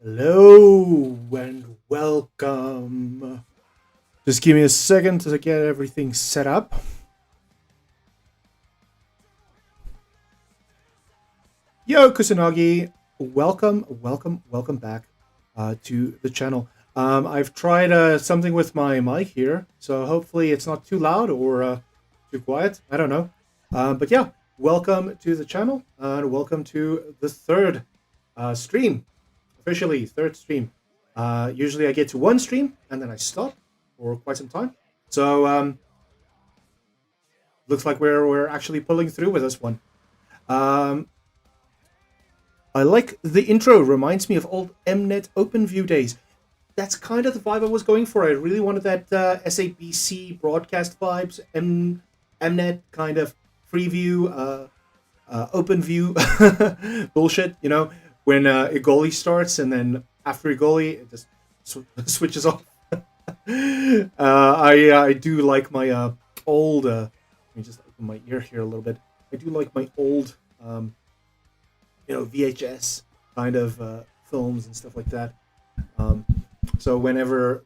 Hello and welcome. Just give me a second to get everything set up. Yo, Kusanagi, welcome back to the channel. I've tried something with my mic here, so hopefully it's not too loud or too quiet. I don't know. But yeah, welcome to the channel and welcome to the third stream. Officially, third stream. Usually I get to one stream and then I stop for quite some time. So looks like we're actually pulling through with this one. I like the intro. Reminds me of old Mnet OpenView days. That's kind of the vibe I was going for. I really wanted that SABC broadcast vibes, Mnet kind of Freeview, OpenView bullshit. You know, when Igoli starts and then after Igoli it just switches off. I do like my old. Let me just open my ear here a little bit. I do like my old. VHS kind of films and stuff like that. So whenever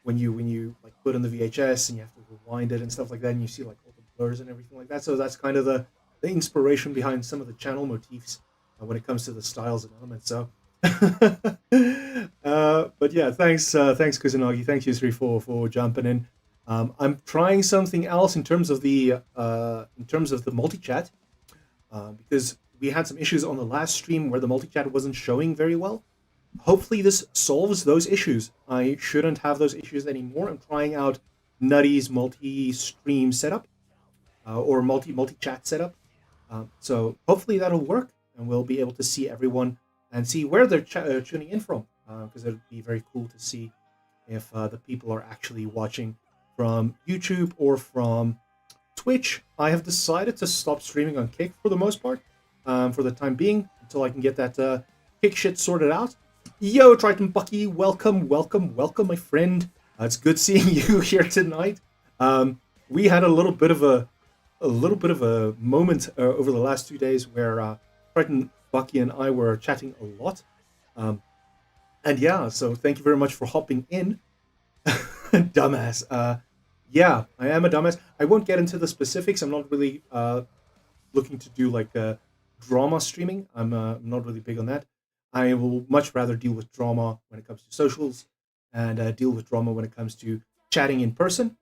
when you like put in the VHS and you have to rewind it and stuff like that, and you see like all the blurs and everything like that. So that's kind of the inspiration behind some of the channel motifs when it comes to the styles and elements. So, but yeah, thanks Kusanagi, thanks you for jumping in. I'm trying something else in terms of the multi chat because we had some issues on the last stream where the multi-chat wasn't showing very well. Hopefully this solves those issues. I shouldn't have those issues anymore. I'm trying out Nutty's multi-stream setup or multi-chat setup. So hopefully that'll work and we'll be able to see everyone and see where they're tuning in from, because it would be very cool to see if the people are actually watching from YouTube or from Twitch. I have decided to stop streaming on Kick for the most part. For the time being, until I can get that kick shit sorted out. Yo, Triton Bucky, welcome, my friend. It's good seeing you here tonight. We had a little bit of a moment over the last 2 days where Triton Bucky and I were chatting a lot. And yeah, so thank you very much for hopping in. Dumbass. Yeah, I am a dumbass. I won't get into the specifics. I'm not really looking to do like drama streaming. I'm not really big on that. I will much rather deal with drama when it comes to socials and deal with drama when it comes to chatting in person.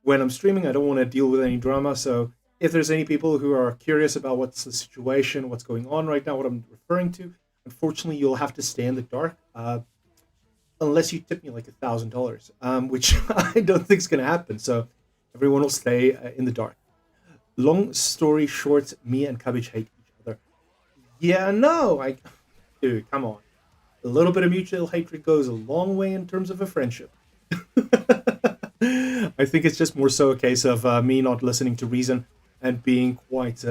When I'm streaming, I don't want to deal with any drama. So if there's any people who are curious about what's the situation, what's going on right now, what I'm referring to, unfortunately, you'll have to stay in the dark unless you tip me like $1,000, which I don't think is going to happen. So everyone will stay in the dark. Long story short, me and Cubbage hate each other. Yeah, no, dude, come on. A little bit of mutual hatred goes a long way in terms of a friendship. I think it's just more so a case of me not listening to reason and being quite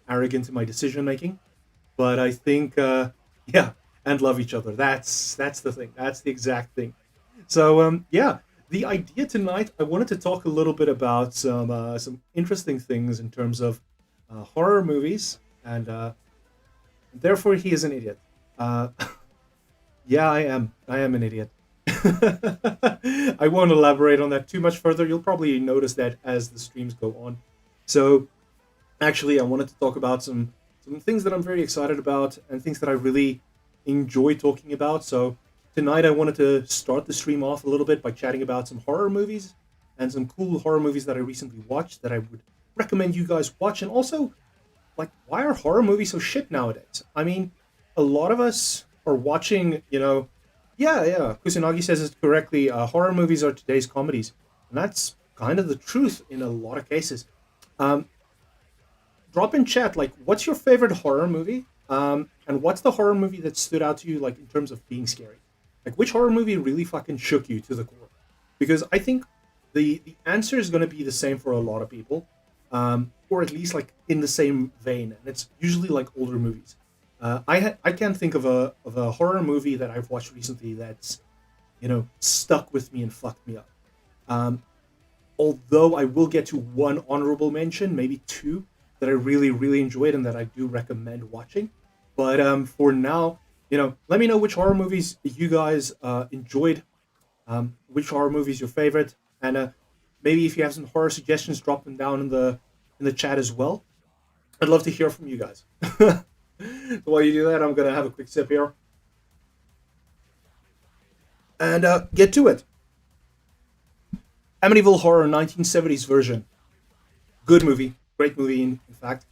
arrogant in my decision making. But I think, yeah, and love each other. That's the thing. That's the exact thing. So yeah. The idea tonight, I wanted to talk a little bit about some interesting things in terms of horror movies, and therefore he is an idiot. Yeah, I am an idiot. I won't elaborate on that too much further. You'll probably notice that as the streams go on. So, actually, I wanted to talk about some things that I'm very excited about and things that I really enjoy talking about. So, tonight I wanted to start the stream off a little bit by chatting about some horror movies and some cool horror movies that I recently watched that I would recommend you guys watch. And also, like, why are horror movies so shit nowadays? I mean, a lot of us are watching, yeah, Kusanagi says it correctly, horror movies are today's comedies. And that's kind of the truth in a lot of cases. Drop in chat, like, what's your favorite horror movie? And what's the horror movie that stood out to you, like, in terms of being scary? Like, which horror movie really fucking shook you to the core? Because I think the answer is going to be the same for a lot of people, or at least like in the same vein. And it's usually like older movies. I can't think of a horror movie that I've watched recently that's stuck with me and fucked me up. Although I will get to one honorable mention, maybe two, that I really enjoyed and that I do recommend watching. But for now, Let me know which horror movies you guys enjoyed. Which horror movies your favorite, and maybe if you have some horror suggestions, drop them down in the chat as well. I'd love to hear from you guys. While you do that, I'm gonna have a quick sip here and get to it. Amityville Horror 1970s version. Good movie, great movie. In fact,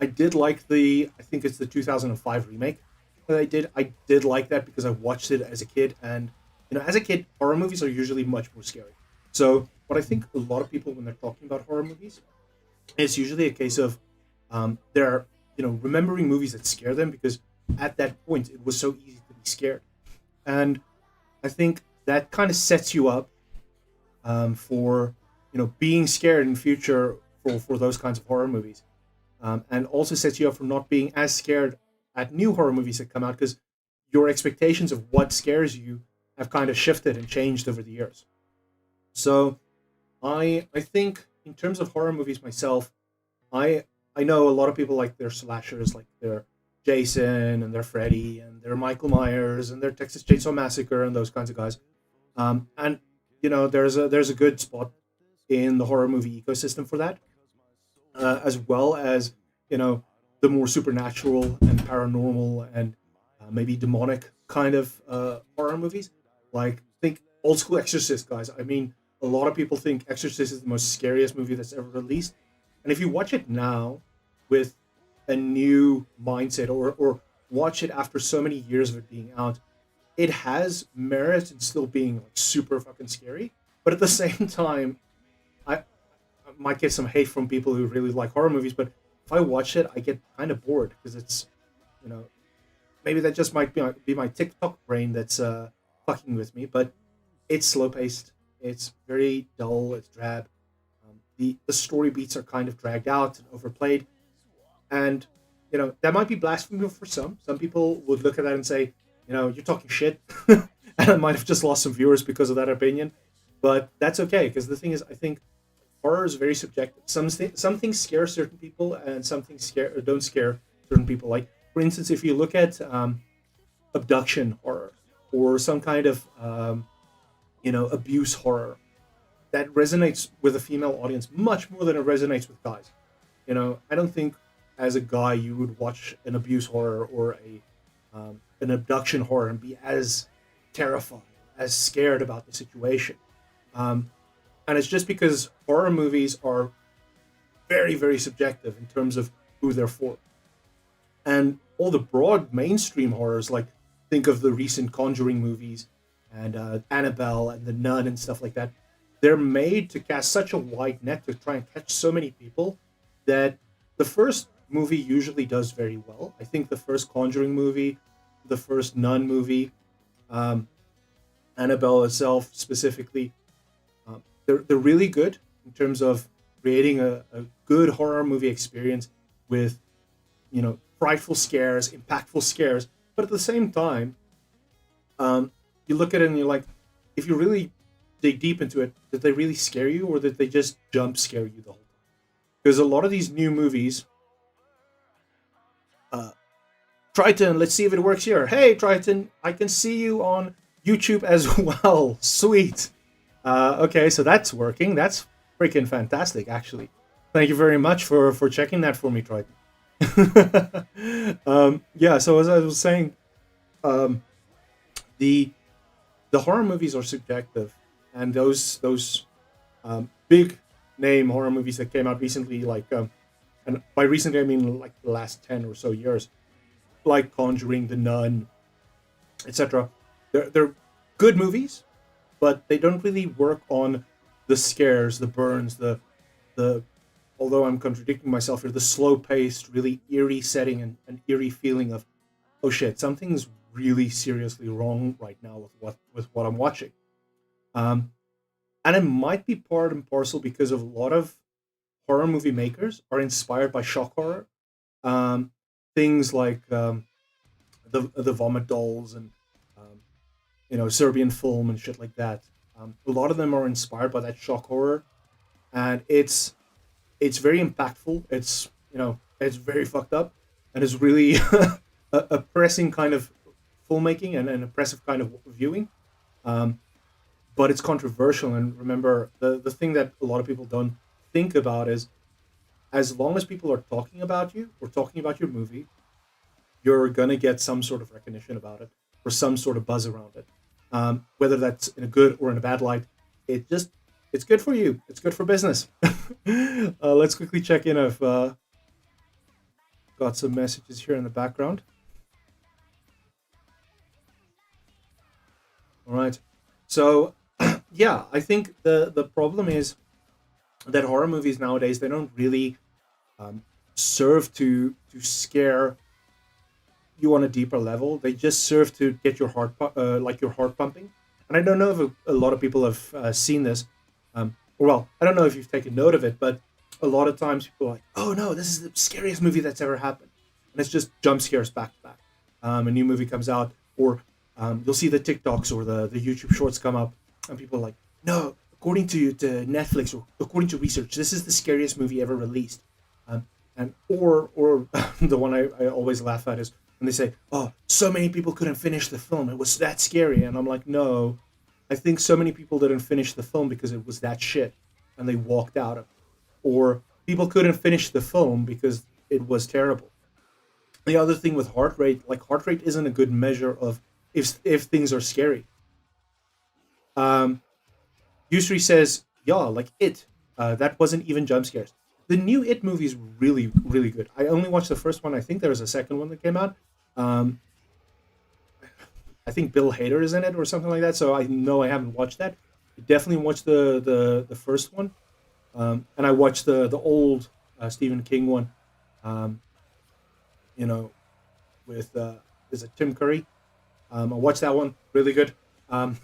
I did like I think it's the 2005 remake that I did. I did like that because I watched it as a kid, and as a kid, horror movies are usually much more scary. So, what I think a lot of people when they're talking about horror movies, it's usually a case of they're remembering movies that scare them because at that point it was so easy to be scared, and I think that kind of sets you up for being scared in future for those kinds of horror movies, and also sets you up for not being as scared at new horror movies that come out because your expectations of what scares you have kind of shifted and changed over the years. So I think in terms of horror movies myself, I I know a lot of people like their slashers, like their Jason and their Freddy and their Michael Myers and their Texas Chainsaw Massacre and those kinds of guys. And there's a good spot in the horror movie ecosystem for that, as well as you know the more supernatural and paranormal and maybe demonic kind of horror movies. Like think old school Exorcist, guys. I mean, a lot of people think Exorcist is the most scariest movie that's ever released, and if you watch it now with a new mindset, or watch it after so many years of it being out, it has merit in still being like super fucking scary. But at the same time, I might get some hate from people who really like horror movies, but if I watch it, I get kind of bored because it's, you know, maybe that just might be my TikTok brain that's fucking with me. But it's slow paced. It's very dull. It's drab. The story beats are kind of dragged out and overplayed, and that might be blasphemy for some. Some people would look at that and say, you're talking shit, and I might have just lost some viewers because of that opinion. But that's okay because the thing is, I think horror is very subjective. Some things scare certain people, and some things scare or don't scare certain people. Like for instance, if you look at abduction horror or some kind of abuse horror, that resonates with a female audience much more than it resonates with guys. I don't think as a guy you would watch an abuse horror or an abduction horror and be as terrified, as scared about the situation. And it's just because horror movies are very, very subjective in terms of who they're for. And all the broad mainstream horrors, like think of the recent Conjuring movies and Annabelle and The Nun and stuff like that, they're made to cast such a wide net to try and catch so many people that the first movie usually does very well. I think the first Conjuring movie, the first Nun movie, um, Annabelle itself specifically, they're really good in terms of creating a good horror movie experience with frightful scares, impactful scares. But at the same time, you look at it and you're like, if you really dig deep into it, did they really scare you, or did they just jump scare you the whole time? Because a lot of these new movies, uh, Triton, let's see if it works here. Hey, Triton, I can see you on YouTube as well. Sweet. Okay, so that's working. That's freaking fantastic, actually. Thank you very much for checking that for me, Triton. Yeah, so as I was saying, um, the the horror movies are subjective, and those big name horror movies that came out recently, like and by recently I mean like the last 10 or so years, like Conjuring, The Nun, etc. They're good movies, but they don't really work on the scares, the burns, the although I'm contradicting myself here, the slow paced, really eerie setting and an eerie feeling of oh shit, something's really seriously wrong right now with what I'm watching. Um, and it might be part and parcel because of a lot of horror movie makers are inspired by shock horror. Um, Things like the vomit dolls and um, Serbian film and shit like that. A lot of them are inspired by that shock horror, and it's very impactful. It's very fucked up, and it's really a pressing kind of filmmaking and an impressive kind of viewing. Um, but it's controversial. And remember, the thing that a lot of people don't think about is, as long as people are talking about you or talking about your movie, you're gonna get some sort of recognition about it or some sort of buzz around it. Whether that's in a good or in a bad light, it just it's good for you. It's good for business. Let's quickly check in. I've got some messages here in the background. All right. So yeah, I think the problem is that horror movies nowadays, they don't really um, serve to scare you on a deeper level. They just serve to get your like your heart pumping. And I don't know if a lot of people have seen this. Well, I don't know if you've taken note of it, but a lot of times people are like, "Oh no, this is the scariest movie that's ever happened," and it's just jump scares back to back. A new movie comes out, or you'll see the TikToks or the YouTube Shorts come up, and people are like, "No, according to Netflix or according to research, this is the scariest movie ever released." And or the one I always laugh at is when they say, "Oh, so many people couldn't finish the film. It was that scary." And I'm like, "No, I think so many people didn't finish the film because it was that shit, and they walked out of it." Or people couldn't finish the film because it was terrible. The other thing with heart rate, like heart rate isn't a good measure of if things are scary. Um, Yusri says, "Yeah, like it. That wasn't even jump scares." The new It movie is really, really good. I only watched the first one. I think there was a second one that came out. Um, I think Bill Hader is in it or something like that. So I know I haven't watched that. I definitely watched the first one, and I watched the old Stephen King one. Um, you know, with is it Tim Curry? I watched that one. Really good. Um,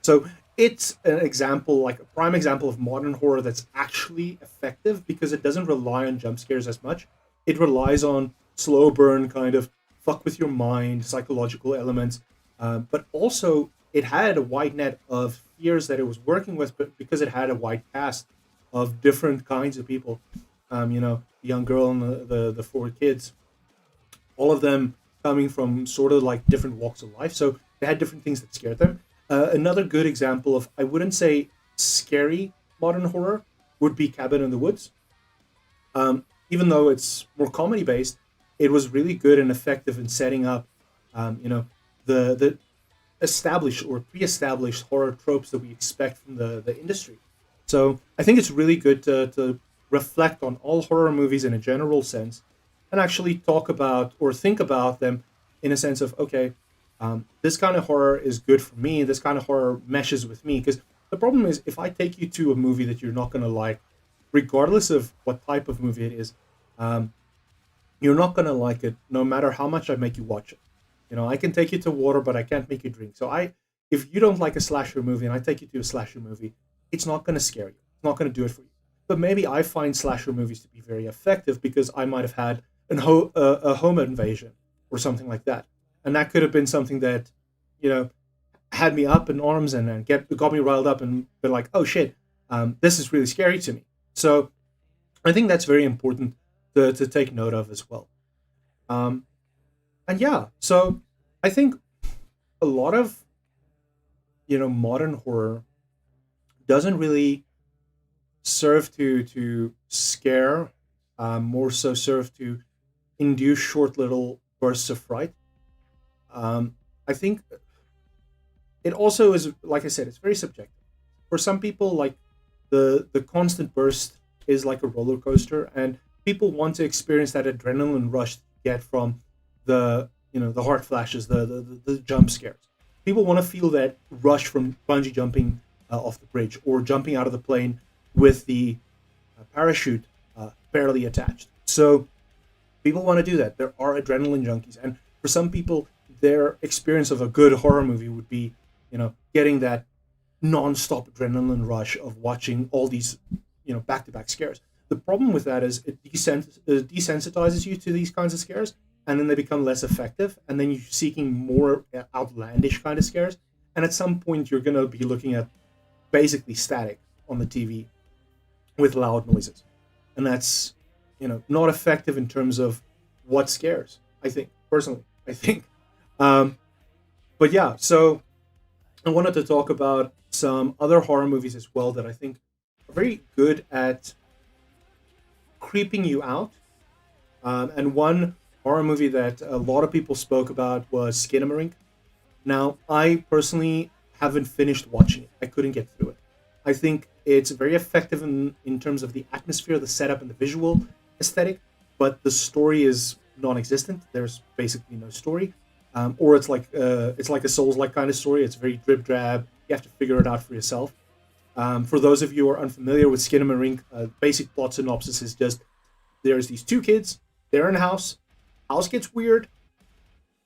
so it's an example, like a prime example of modern horror that's actually effective because it doesn't rely on jump scares as much. It relies on slow burn, kind of fuck with your mind, psychological elements, but also it had a wide net of fears that it was working with, but because it had a wide cast of different kinds of people, the young girl and the four kids, all of them coming from sort of like different walks of life. So they had different things that scared them. Another good example of, I wouldn't say scary modern horror, would be Cabin in the Woods. Even though it's more comedy based, it was really good and effective in setting up, um, you know, the established or pre-established horror tropes that we expect from the industry. So I think it's really good to reflect on all horror movies in a general sense and actually talk about or think about them in a sense of, okay, this kind of horror is good for me. This kind of horror meshes with me. Because the problem is, if I take you to a movie that you're not going to like, regardless of what type of movie it is, um, you're not going to like it no matter how much I make you watch it. I can take you to water, but I can't make you drink. So if you don't like a slasher movie and I take you to a slasher movie, it's not going to scare you. It's not going to do it for you. But maybe I find slasher movies to be very effective because I might have had a home invasion or something like that, and that could have been something that, you know, had me up in arms and got me riled up and been like, oh shit, this is really scary to me. So I think that's very important to take note of as well. Um, and yeah, so I think a lot of modern horror doesn't really serve to scare, more so serve to induce short little bursts of fright. I think it also is, like I said, it's very subjective. For some people, like the constant burst is like a roller coaster, and people want to experience that adrenaline rush you get from the heart flashes, the jump scares. People want to feel that rush from bungee jumping off the bridge or jumping out of the plane with the parachute barely attached. So people want to do that. There are adrenaline junkies, and for some people, their experience of a good horror movie would be, getting that non-stop adrenaline rush of watching all these, back-to-back scares. The problem with that is it desensitizes you to these kinds of scares, and then they become less effective, and then you're seeking more outlandish kind of scares, and at some point you're going to be looking at basically static on the TV with loud noises, and that's not effective in terms of what scares. I think personally, I think. Um, But yeah, so I wanted to talk about some other horror movies as well that I think are very good at creeping you out. And one horror movie that a lot of people spoke about was Skinamarink. Now, I personally haven't finished watching it. I couldn't get through it. I think it's very effective in terms of the atmosphere, the setup, and the visual aesthetic, but the story is non-existent. There's basically no story, or it's like a Souls-like kind of story. It's very drip drab. You have to figure it out for yourself. For those of you who are unfamiliar with Skinamarink, basic plot synopsis is just there's these two kids. They're in a house. House gets weird.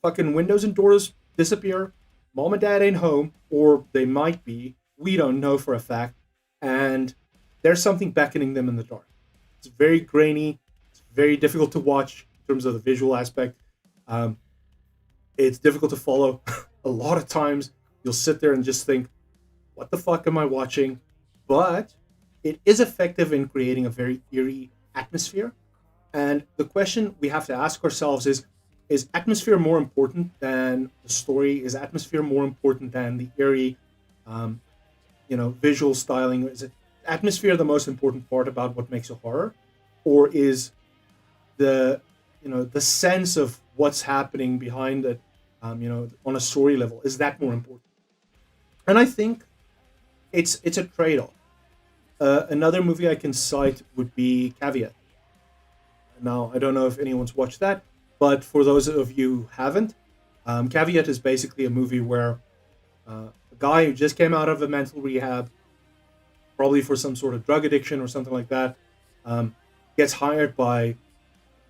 Fucking windows and doors disappear. Mom and dad ain't home, or they might be. We don't know for a fact. And there's something beckoning them in the dark. It's very grainy. It's very difficult to watch in terms of the visual aspect. Um, it's difficult to follow. A lot of times you'll sit there and just think, what the fuck am I watching? But it is effective in creating a very eerie atmosphere. And the question we have to ask ourselves is atmosphere more important than the story? Is atmosphere more important than the eerie, um, visual styling? Is it atmosphere the most important part about what makes a horror, or is the the sense of what's happening behind it, on a story level, is that more important? And I think it's a trade-off. Another movie I can cite would be Caveat. Now, I don't know if anyone's watched that, but for those of you who haven't, Caveat is basically a movie where a guy who just came out of a mental rehab, probably for some sort of drug addiction or something like that, um, gets hired by,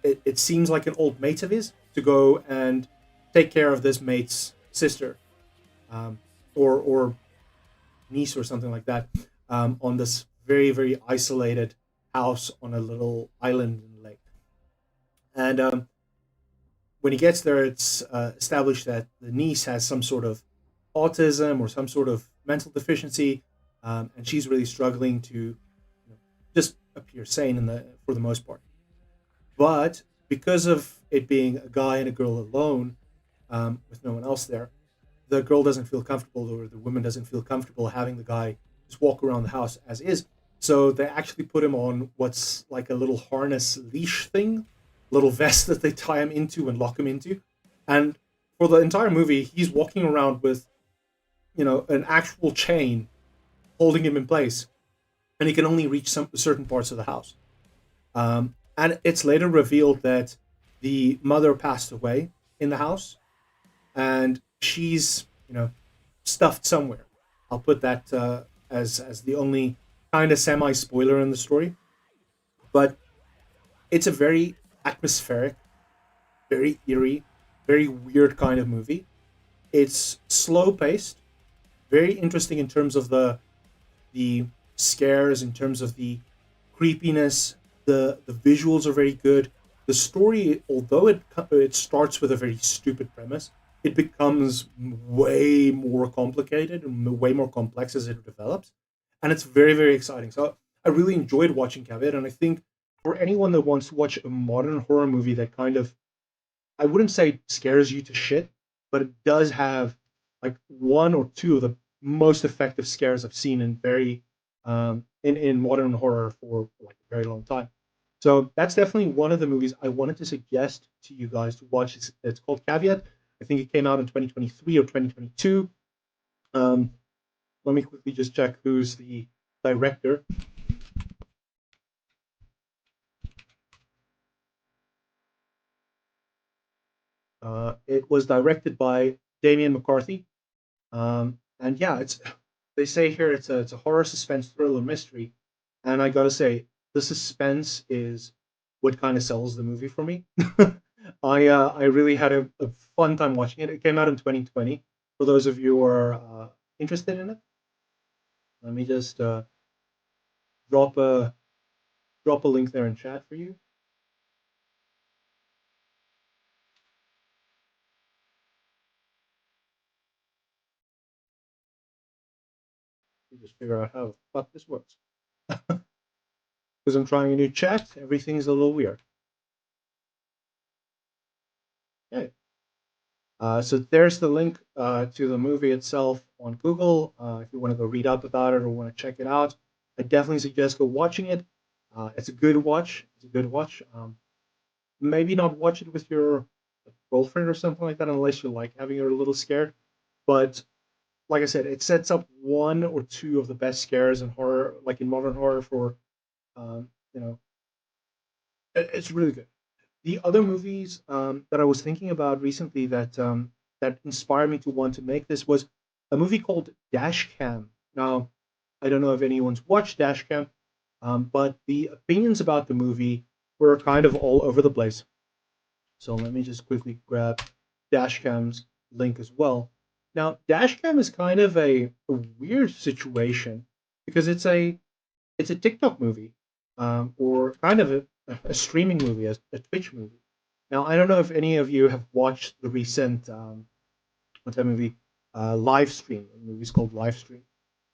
it seems like an old mate of his, to go and take care of this mate's sister, um, or niece or something like that, on this very, very isolated house on a little island in the lake. And when he gets there, it's established that the niece has some sort of autism or some sort of mental deficiency, and she's really struggling to just appear sane for the most part. But because of it being a guy and a girl alone, with no one else there, the girl doesn't feel comfortable, or the woman doesn't feel comfortable having the guy just walk around the house as is. So they actually put him on what's like a little harness leash thing, little vest that they tie him into and lock him into. And for the entire movie, he's walking around with, an actual chain holding him in place, and he can only reach some certain parts of the house. And it's later revealed that the mother passed away in the house, and she's stuffed somewhere. I'll put that as the only kind of semi spoiler in the story. But it's a very atmospheric, very eerie, very weird kind of movie. It's slow paced, very interesting in terms of the scares, in terms of the creepiness. The visuals are very good. The story, although it starts with a very stupid premise, it becomes way more complicated and way more complex as it develops, and it's very, very exciting. So I really enjoyed watching Caveat, and I think for anyone that wants to watch a modern horror movie that kind of, I wouldn't say scares you to shit, but it does have like one or two of the most effective scares I've seen in very in modern horror for like a very long time. So that's definitely one of the movies I wanted to suggest to you guys to watch. It's called Caveat. I think it came out in 2023 or 2022. Um, Let me quickly just check who's the director. It was directed by Damien McCarthy. And yeah, it's, they say here it's a horror, suspense, thriller, mystery, and I gotta say the suspense is what kind of sells the movie for me. I really had a fun time watching it. It came out in 2020. For those of you who are interested in it, let me just drop a drop a link there in chat for you. You just figure out how the fuck this works. Because I'm trying a new chat, everything's a little weird. Okay. So there's the link to the movie itself on Google. If you want to go read up about it or want to check it out, I definitely suggest go watching it. It's a good watch. It's a good watch. Maybe not watch it with your girlfriend or something like that, unless you like having her a little scared. But like I said, it sets up one or two of the best scares in horror, like in modern horror. For um, you know, it's really good. The other movies that I was thinking about recently that inspired me to want to make this was a movie called Dashcam. Now, I don't know if anyone's watched Dashcam, but the opinions about the movie were kind of all over the place. So let me just quickly grab Dashcam's link as well. Now, Dashcam is kind of a weird situation because it's a TikTok movie, or kind of a streaming movie, a Twitch movie. Now, I don't know if any of you have watched the recent what's that movie? Live stream. The movie's called Live Stream,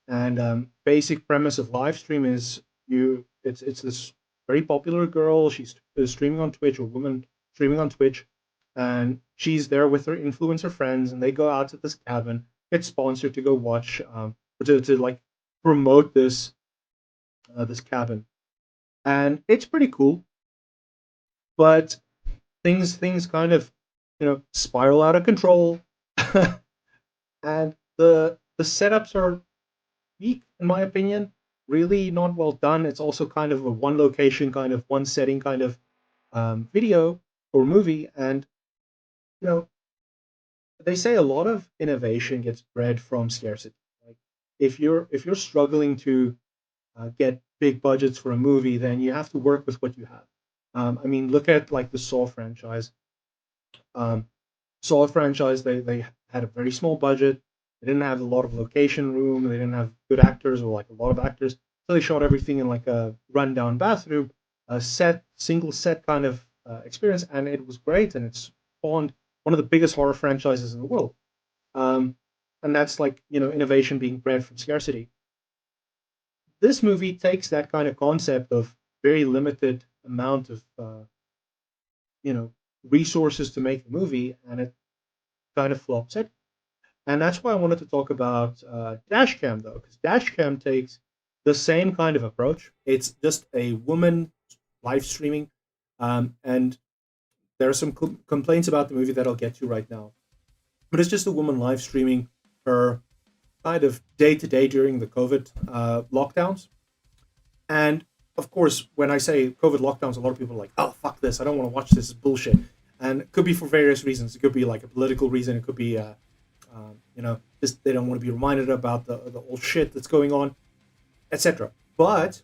and basic premise of Live Stream is it's this very popular girl. She's streaming on Twitch, or woman streaming on Twitch, and she's there with her influencer friends, and they go out to this cabin, get sponsored to go watch, to like promote this cabin, and it's pretty cool. But things kind of spiral out of control, and the setups are weak in my opinion. Really not well done. It's also kind of a one location, kind of one setting, kind of video or movie, and you know they say a lot of innovation gets bred from scarcity. Like if you're struggling to get big budgets for a movie, then you have to work with what you have. I mean, look at like the Saw franchise. Um, Saw franchise, they had a very small budget. They didn't have a lot of location room. They didn't have good actors or like a lot of actors. So they shot everything in like a rundown bathroom, a single set kind of experience, and it was great. And it's spawned one of the biggest horror franchises in the world. Um, and that's like innovation being bred from scarcity. This movie takes that kind of concept of very limited amount of you know resources to make the movie, and it kind of flops it. And that's why I wanted to talk about Dashcam, though, because Dashcam takes the same kind of approach. It's just a woman live streaming, and there are some complaints about the movie that I'll get to right now. But it's just a woman live streaming her kind of day to day during the COVID lockdowns. And of course, when I say COVID lockdowns, a lot of people are like, "Oh, fuck this! I don't want to watch this. It's bullshit." And it could be for various reasons. It could be like a political reason. It could be, just they don't want to be reminded about the old shit that's going on, etc. But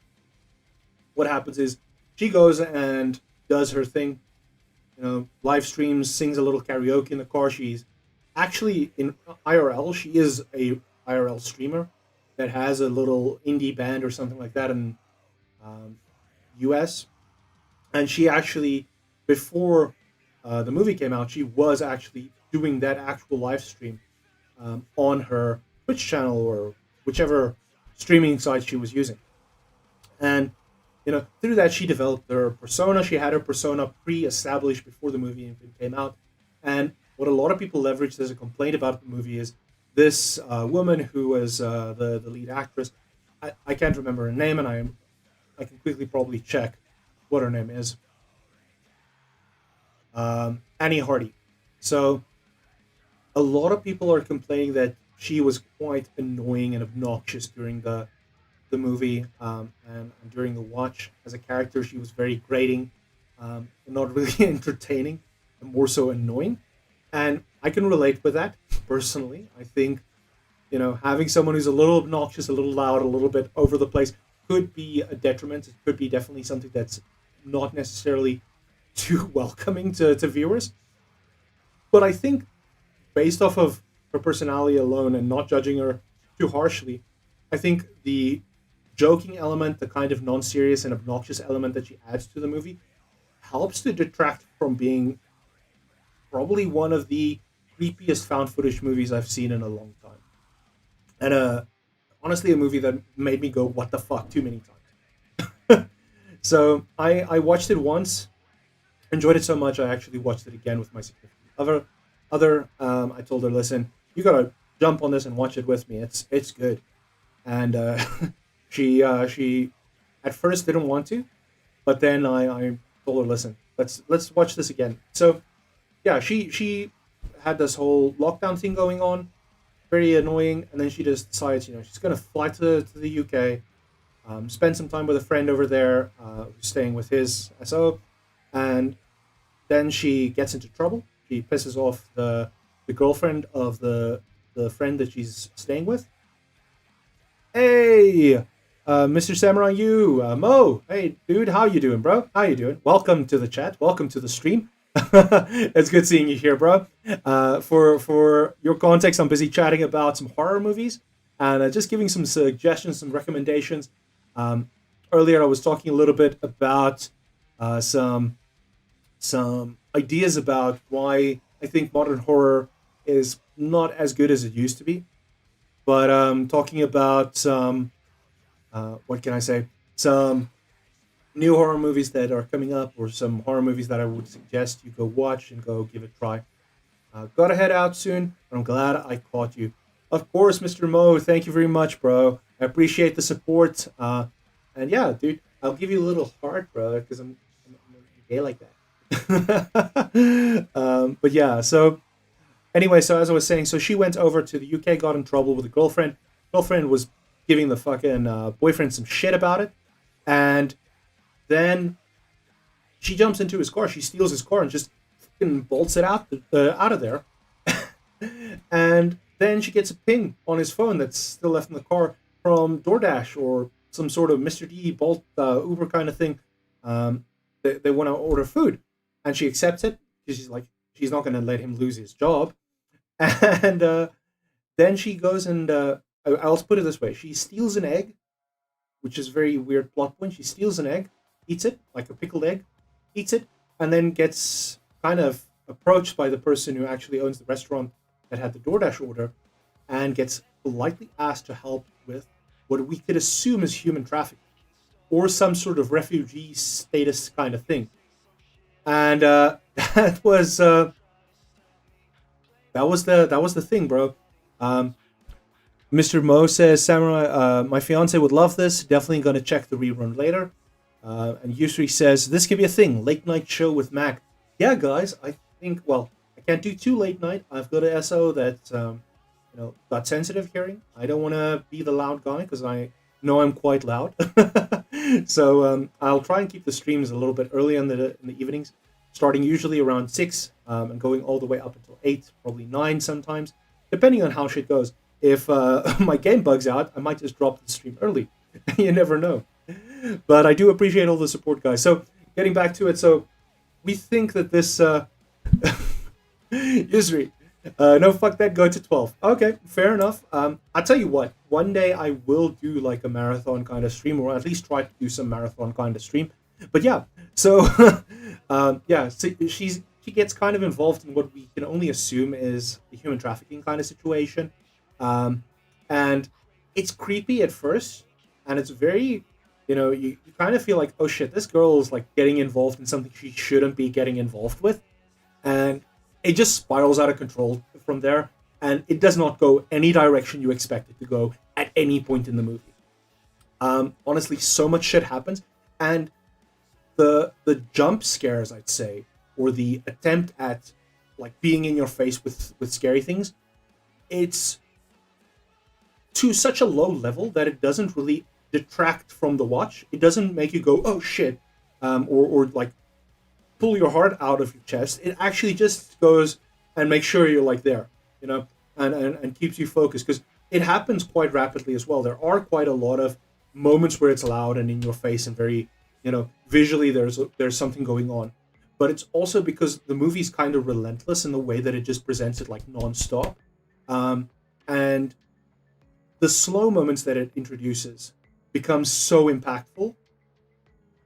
what happens is she goes and does her thing. Live streams, sings a little karaoke in the car. She's actually in IRL. She is a IRL streamer that has a little indie band or something like that in um, US. And she actually, before the movie came out, she was actually doing that actual live stream on her Twitch channel or whichever streaming site she was using. And through that, she developed her persona. She had her persona pre-established before the movie even came out. And what a lot of people leveraged as a complaint about the movie is this woman who was the lead actress. I can't remember her name, and I can quickly probably check what her name is. Annie Hardy. So a lot of people are complaining that she was quite annoying and obnoxious during the movie, and during the watch. As a character, she was very grating, not really entertaining, and more so annoying. And I can relate with that personally. I think having someone who's a little obnoxious, a little loud, a little bit over the place could be a detriment. It could be definitely something that's not necessarily too welcoming to viewers. But I think based off of her personality alone and not judging her too harshly, I think the joking element, the kind of non-serious and obnoxious element that she adds to the movie, helps to detract from being probably one of the creepiest found footage movies I've seen in a long time. And honestly, a movie that made me go, "What the fuck?" too many times. So I watched it once, enjoyed it so much, I actually watched it again with my significant other. other, I told her, listen, you gotta jump on this and watch it with me. It's good. And she at first didn't want to, but then I told her, listen, let's watch this again. So yeah, she had this whole lockdown thing going on, very annoying, and then she just decides, she's gonna fly to the UK, spend some time with a friend over there who's staying with his SO, and then she gets into trouble. She pisses off the girlfriend of the friend that she's staying with. Hey, Mr. Samurai, Mo. Hey, dude, how you doing, bro? How you doing? Welcome to the chat. Welcome to the stream. It's good seeing you here, bro. For your context, I'm busy chatting about some horror movies and just giving some suggestions, some recommendations. Earlier, I was talking a little bit about some ideas about why I think modern horror is not as good as it used to be. But talking about some, what can I say? Some new horror movies that are coming up, or some horror movies that I would suggest you go watch and go give it a try. Gotta head out soon, but I'm glad I caught you. Of course, Mr. Mo, thank you very much, bro. I appreciate the support. And yeah, dude, I'll give you a little heart, bro, because I'm gay like that. But yeah, so anyway, so as I was saying, so she went over to the UK, got in trouble with a girlfriend. Girlfriend was giving the fucking boyfriend some shit about it, and then she jumps into his car. She steals his car and just fucking bolts it out of there. And then she gets a ping on his phone that's still left in the car from DoorDash or some sort of Mr. D Bolt Uber kind of thing. They want to order food, and she accepts it because she's like, she's not going to let him lose his job. And then she goes and I'll put it this way: she steals an egg, which is a very weird plot point. She steals an egg, eats it like a pickled egg, eats it, and then gets kind of approached by the person who actually owns the restaurant that had the DoorDash order, and gets politely asked to help with what we could assume is human trafficking or some sort of refugee status kind of thing. And that was that was the thing, bro. Mr. Mo says, Samurai, my fiance would love this. Definitely gonna check the rerun later. And Yusri says, this could be a thing. Late night show with Mac. Yeah, guys, I think, well, I can't do too late night. I've got a SO that, got sensitive hearing. I don't want to be the loud guy because I know I'm quite loud. So I'll try and keep the streams a little bit early in the evenings, starting usually around 6 and going all the way up until 8, probably 9 sometimes, depending on how shit goes. If my game bugs out, I might just drop the stream early. You never know. But I do appreciate all the support, guys. So getting back to it, so we think that this Yusri, no, fuck that, go to 12. Okay, fair enough. I'll tell you what, one day I will do like a marathon kind of stream, or at least try to do some marathon kind of stream. But yeah, so yeah, so she gets kind of involved in what we can only assume is the human trafficking kind of situation. And it's creepy at first, and it's very, you kind of feel like, oh shit, this girl is like getting involved in something she shouldn't be getting involved with. And it just spirals out of control from there, and it does not go any direction you expect it to go at any point in the movie. Honestly, so much shit happens, and the jump scares, I'd say, or the attempt at like being in your face with scary things, it's to such a low level that it doesn't really detract from the watch. It doesn't make you go, oh shit, or like pull your heart out of your chest. It actually just goes and makes sure you're like there, and keeps you focused, because it happens quite rapidly as well. There are quite a lot of moments where it's loud and in your face and very, visually there's something going on. But it's also because the movie's kind of relentless in the way that it just presents it like nonstop. And the slow moments that it introduces become so impactful.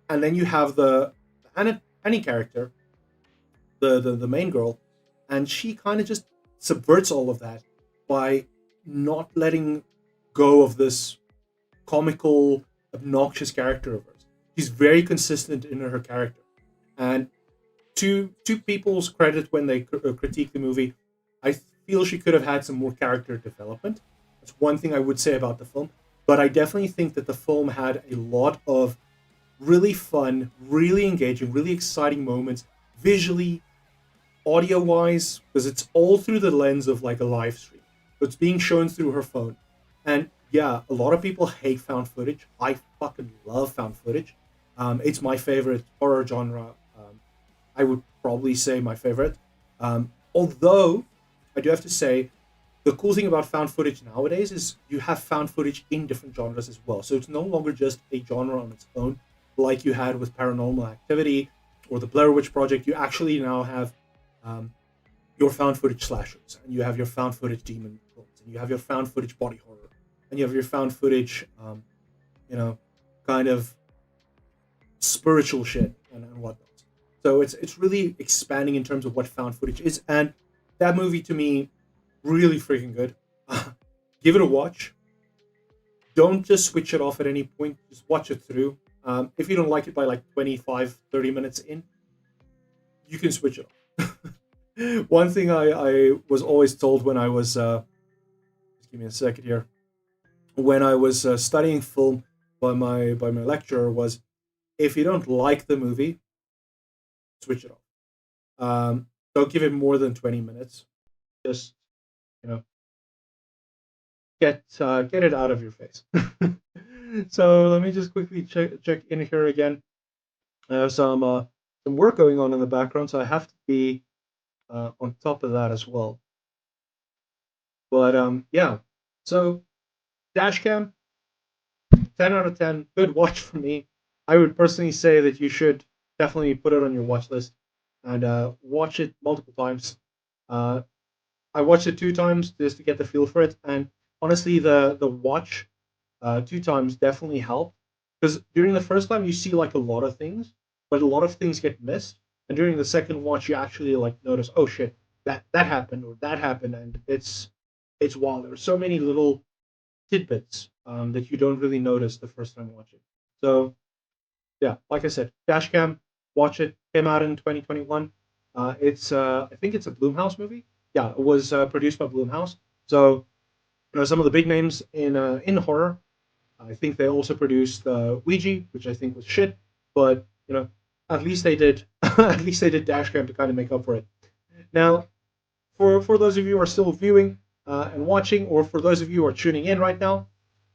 And then you have the Annie character, the main girl, and she kind of just subverts all of that by not letting go of this comical, obnoxious character of hers. She's very consistent in her character. And to people's credit, when they critique the movie, I feel she could have had some more character development. That's one thing I would say about the film. But I definitely think that the film had a lot of really fun, really engaging, really exciting moments, visually, audio wise, because it's all through the lens of like a live stream. So it's being shown through her phone. And yeah, a lot of people hate found footage. I fucking love found footage. It's my favorite horror genre. I would probably say my favorite. Although I do have to say, the cool thing about found footage nowadays is you have found footage in different genres as well. So it's no longer just a genre on its own, like you had with Paranormal Activity or the Blair Witch Project. You actually now have um, your found footage slashers, and you have your found footage demon films, and you have your found footage body horror, and you have your found footage, you know, kind of spiritual shit and whatnot. So it's really expanding in terms of what found footage is, and that movie to me really freaking good. Give it a watch. Don't just switch it off at any point. Just watch it through. If you don't like it by like 25, 30 minutes in, you can switch it off. One thing I was always told when I was, just give me a second here, when I was studying film by my lecturer was, if you don't like the movie, switch it off. Don't give it more than 20 minutes. Just, you know, get it out of your face. So let me just quickly check in here again. I have some work going on in the background, so I have to be on top of that as well. But yeah. So Dashcam, 10 out of 10, good watch for me. I would personally say that you should definitely put it on your watch list and watch it multiple times. Uh, I watched it 2 times just to get the feel for it, and honestly, the watch 2 times definitely helped because during the first time you see like a lot of things, but a lot of things get missed, and during the second watch you actually like notice, oh shit, that happened or that happened, and it's wild. There's so many little tidbits that you don't really notice the first time watching. So yeah, like I said, Dashcam, watch it. Came out in 2021. It's I think it's a Bloomhouse movie. Yeah, it was produced by Bloomhouse. So some of the big names in horror. I think they also produced Ouija, which I think was shit, but at least they did at least they did Dashcam to kind of make up for it. Now, for those of you who are still viewing and watching, or for those of you who are tuning in right now,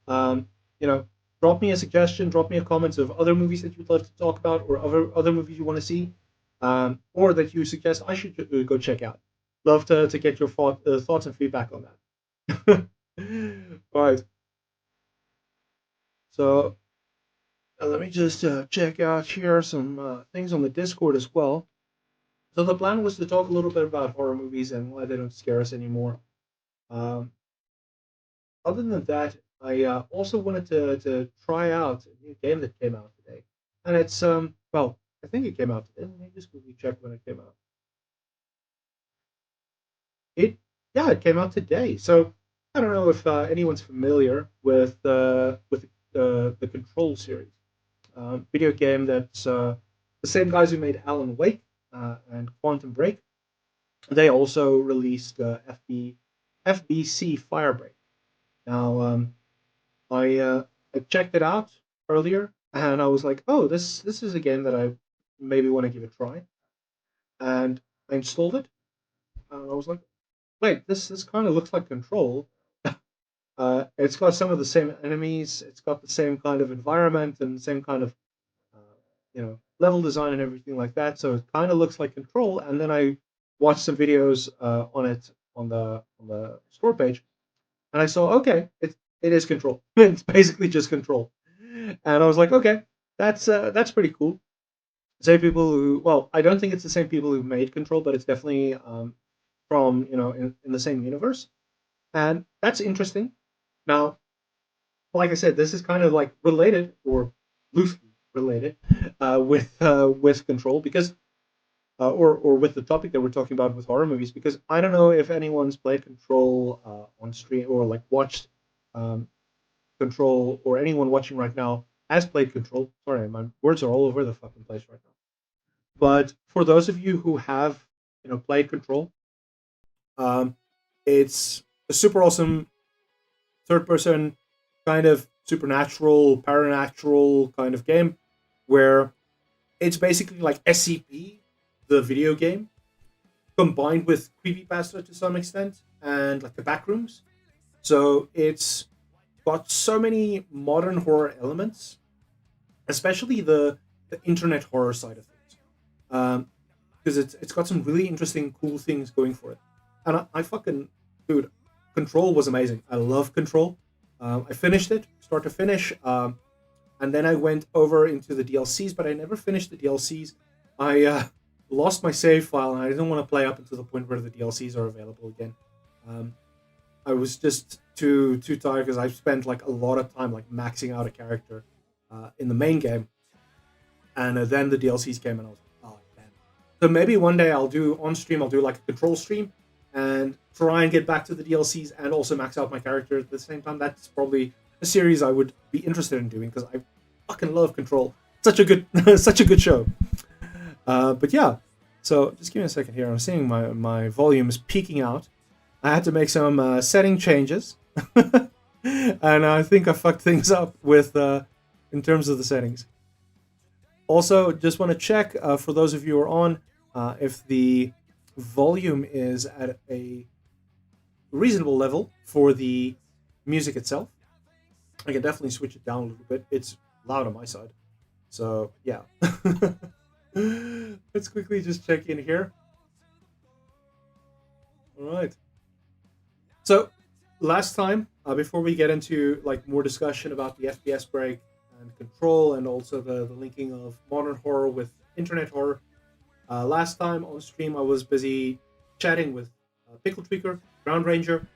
um, you know, drop me a suggestion, drop me a comment of other movies that you'd love to talk about, or other movies you want to see, or that you suggest I should go check out. Love to get your thoughts and feedback on that. All right, so let me just check out here some things on the Discord as well. So the plan was to talk a little bit about horror movies and why they don't scare us anymore. Um, Other than that, I also wanted to try out a new game that came out today, and it's well, I think it came out today. Let me just quickly check when it came out. It Yeah, it came out today. So I don't know if anyone's familiar with the Control series, video game that's the same guys who made Alan Wake and Quantum Break. They also released FBC Firebreak. Now, I checked it out earlier, and I was like, "Oh, this is a game that I maybe want to give a try." And I installed it, and I was like, "Wait, this kind of looks like Control." It's got some of the same enemies. It's got the same kind of environment and same kind of level design and everything like that. So it kind of looks like Control. And then I watched some videos on it on the store page, and I saw, okay, it is Control. It's basically just Control, and I was like, okay, that's pretty cool. Same people who, well, I don't think it's the same people who made Control, but it's definitely from in the same universe, and that's interesting. Now, like I said, this is kind of like related or loosely related with Control because or with the topic that we're talking about with horror movies because I don't know if anyone's played Control on stream or like watched um, Control, or anyone watching right now has played Control. Sorry, my words are all over the fucking place right now. But for those of you who have played Control, Um, it's a super awesome third person kind of supernatural, paranatural kind of game where it's basically like SCP, the video game, combined with creepypasta to some extent and like the backrooms. So it's got so many modern horror elements, especially the internet horror side of things. Because it's got some really interesting, cool things going for it. And I fucking dude, Control was amazing. I love Control. I finished it, start to finish, and then I went over into the DLCs, but I never finished the DLCs. I lost my save file, and I didn't want to play up until the point where the DLCs are available again. Um, I was just too tired because I've spent like a lot of time like maxing out a character in the main game, and then the DLCs came, and I was like, oh damn. So maybe one day I'll do on stream. I'll do like a Control stream and try and get back to the DLCs and also max out my character at the same time. That's probably a series I would be interested in doing because I fucking love Control. Such a good, such a good show. But yeah, so just give me a second here. I'm seeing my volume is peaking out. I had to make some setting changes, and I think I fucked things up with in terms of the settings. Also, just want to check for those of you who are on if the volume is at a reasonable level for the music itself. I can definitely switch it down a little bit. It's loud on my side. So, yeah. Let's quickly just check in here. All right. So, last time, before we get into like more discussion about the FPS break and Control and also the linking of modern horror with internet horror, last time on stream I was busy chatting with Pickle Tweaker, Ground Ranger.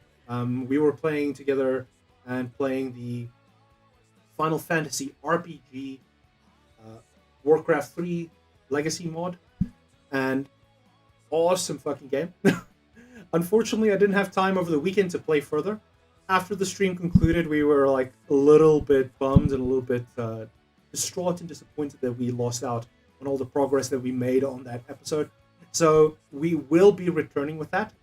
We were playing together and playing the Final Fantasy RPG Warcraft 3 Legacy mod, and awesome fucking game. Unfortunately, I didn't have time over the weekend to play further. After the stream concluded, we were like a little bit bummed and a little bit distraught and disappointed that we lost out on all the progress that we made on that episode. So we will be returning with that.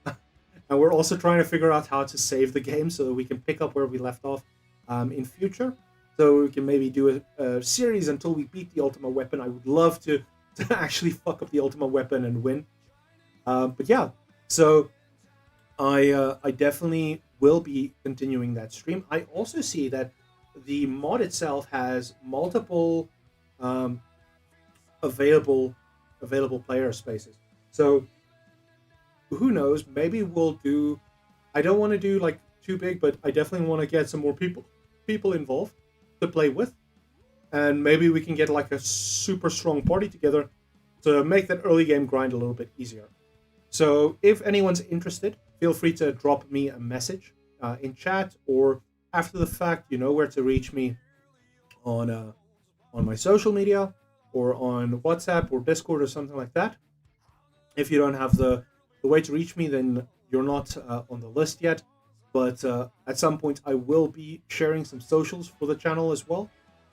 And we're also trying to figure out how to save the game so that we can pick up where we left off in future. So we can maybe do a series until we beat the Ultima Weapon. I would love to actually fuck up the Ultima Weapon and win. But yeah, so I definitely will be continuing that stream. I also see that the mod itself has multiple available player spaces. So who knows? Maybe we'll do. I don't want to do like too big, but I definitely want to get some more people involved to play with, and maybe we can get like a super strong party together to make that early game grind a little bit easier. So if anyone's interested, feel free to drop me a message in chat, or after the fact, you know where to reach me on my social media or on WhatsApp or Discord or something like that. If you don't have the way to reach me, then you're not on the list yet. But at some point, I will be sharing some socials for the channel as well.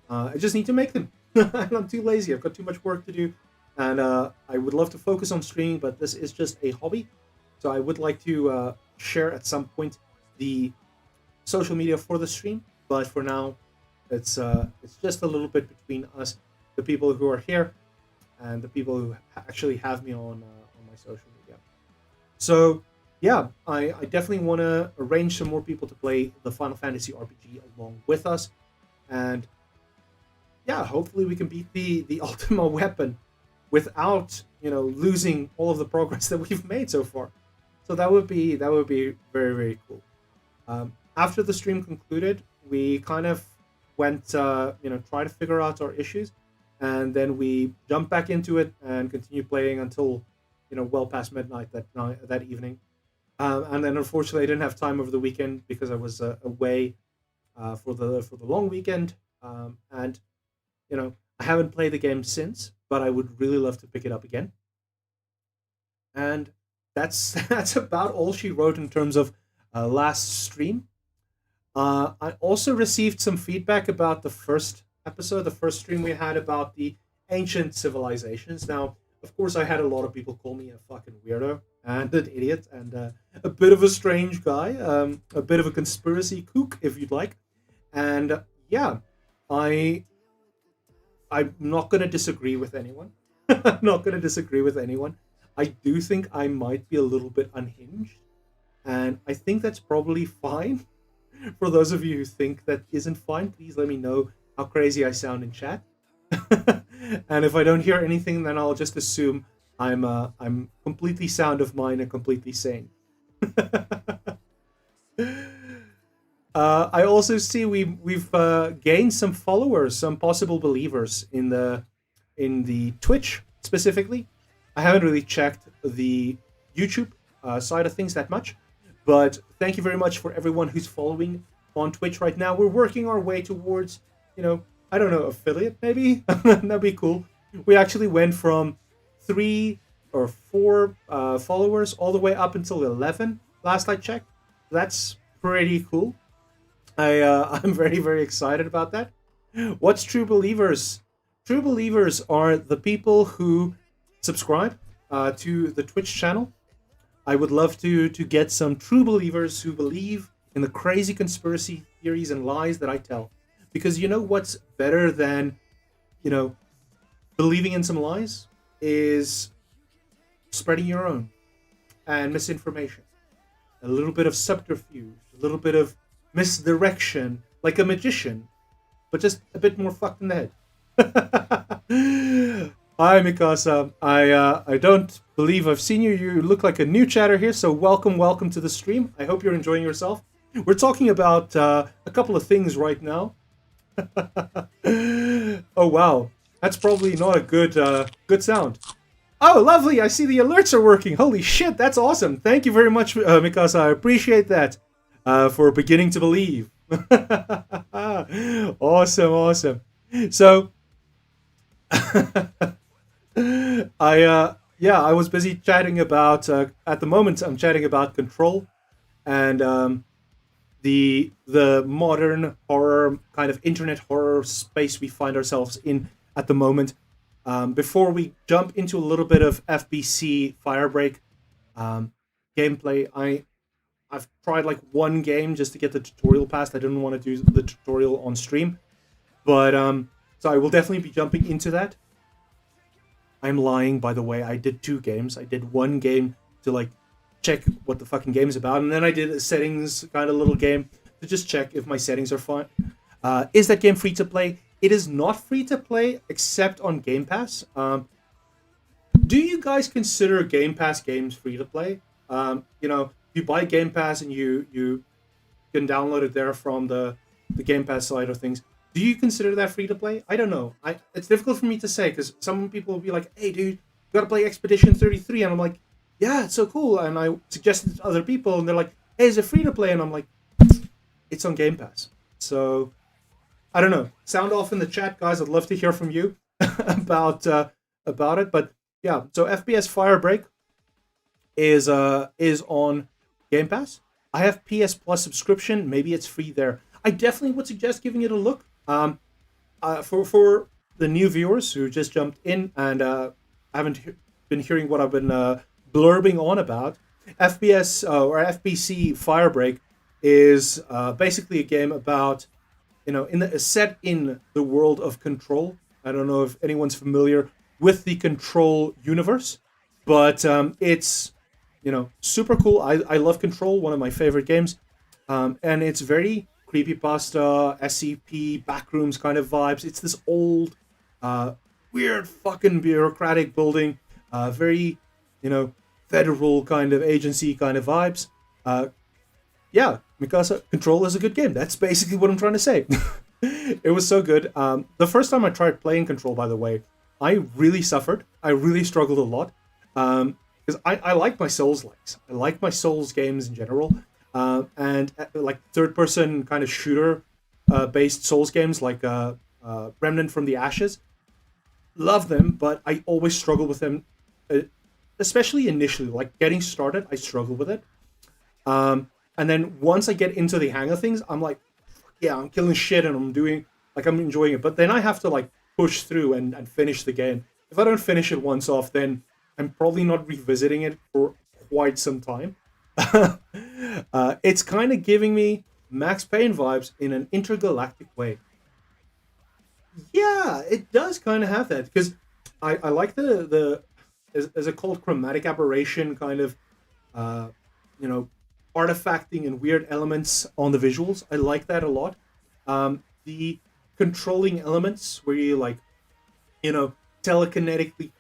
I just need to make them. And I'm too lazy. I've got too much work to do. And I would love to focus on streaming, but this is just a hobby. So I would like to share at some point the social media for the stream. But for now, it's just a little bit between us, the people who are here, and the people who actually have me on my social media. So yeah, I definitely want to arrange some more people to play the Final Fantasy RPG along with us, and yeah, hopefully we can beat the Ultima Weapon without losing all of the progress that we've made so far. So that would be very, very cool. After the stream concluded, we kind of went try to figure out our issues, and then we jumped back into it and continued playing until well past midnight that evening. And then unfortunately I didn't have time over the weekend because I was away for the long weekend, and I haven't played the game since, but I would really love to pick it up again. And that's about all she wrote in terms of last stream. I also received some feedback about the first episode, the first stream we had about the ancient civilizations. Now, of course, I had a lot of people call me a fucking weirdo and an idiot and a bit of a strange guy, a bit of a conspiracy kook, if you'd like. And yeah, I I'm not going to disagree with anyone. I'm not going to disagree with anyone. I do think I might be a little bit unhinged, and I think that's probably fine. For those of you who think that isn't fine, please let me know how crazy I sound in chat. And if I don't hear anything, then I'll just assume I'm completely sound of mind and completely sane. I also see we've gained some followers, some possible believers in the Twitch specifically. I haven't really checked the YouTube side of things that much, but thank you very much for everyone who's following on Twitch right now. We're working our way towards, I don't know, affiliate maybe. That'd be cool. We actually went from 3 or 4 followers all the way up until 11 last I checked. That's pretty cool. I'm very very excited about that. What's true believers? True believers are the people who subscribe to the Twitch channel. I would love to get some true believers who believe in the crazy conspiracy theories and lies that I tell. Because you know what's better than, you know, believing in some lies is spreading your own and misinformation. A little bit of subterfuge, a little bit of misdirection, like a magician, but just a bit more fucked in the head. Hi, Mikasa. I don't believe I've seen you. You look like a new chatter here, so welcome to the stream. I hope you're enjoying yourself. We're talking about a couple of things right now. Oh wow, that's probably not a good sound. Oh, lovely! I see the alerts are working. Holy shit, that's awesome. Thank you very much, Mikasa. I appreciate that for beginning to believe. Awesome. So, I was busy chatting about. At the moment, I'm chatting about Control, and the modern horror kind of internet horror space we find ourselves in at the moment. Before we jump into a little bit of FBC Firebreak gameplay, I've tried like one game just to get the tutorial passed. I didn't want to do the tutorial on stream, but so I will definitely be jumping into that. I'm lying, by the way. I did 2 games. I did one game to like check what the fucking game is about, and then I did a settings kind of little game to just check if my settings are fine. Is that game free to play? It is not free to play except on Game Pass. Do you guys consider Game Pass games free to play? You buy Game Pass and you can download it there from the Game Pass side of things. Do you consider that free to play? I don't know. It's difficult for me to say because some people will be like, "Hey, dude, you gotta play Expedition 33," and I'm like, "Yeah, it's so cool." And I suggested it to other people, and they're like, "Hey, is it free to play?" And I'm like, "It's on Game Pass." So I don't know. Sound off in the chat, guys. I'd love to hear from you about it. But yeah, so FPS Firebreak is on Game Pass. I have PS Plus subscription. Maybe it's free there. I definitely would suggest giving it a look. For the new viewers who just jumped in and haven't been hearing what I've been blurbing on about, FPS or FBC Firebreak is basically a game about, set in the world of Control. I don't know if anyone's familiar with the Control universe, but it's super cool. I love Control, one of my favorite games, and it's very creepypasta, SCP, backrooms kind of vibes. It's this old, weird fucking bureaucratic building, very, federal kind of agency kind of vibes. Yeah, Mikasa, Control is a good game. That's basically what I'm trying to say. It was so good. The first time I tried playing Control, by the way, I really suffered. I really struggled a lot. Because I like my Souls-likes. I like my Souls games in general. And like third-person kind of shooter-based Souls games like Remnant from the Ashes. Love them, but I always struggle with them. Especially initially, like getting started, I struggle with it. And then once I get into the hang of things, I'm like, yeah, I'm killing shit and I'm enjoying it. But then I have to like push through and finish the game. If I don't finish it once off, then I'm probably not revisiting it for quite some time. It's kind of giving me Max Payne vibes in an intergalactic way. Yeah, it does kind of have that because I like the is it called chromatic aberration kind of uh, you know artifacting and weird elements on the visuals. I like that a lot. The controlling elements where you like you know telekinetically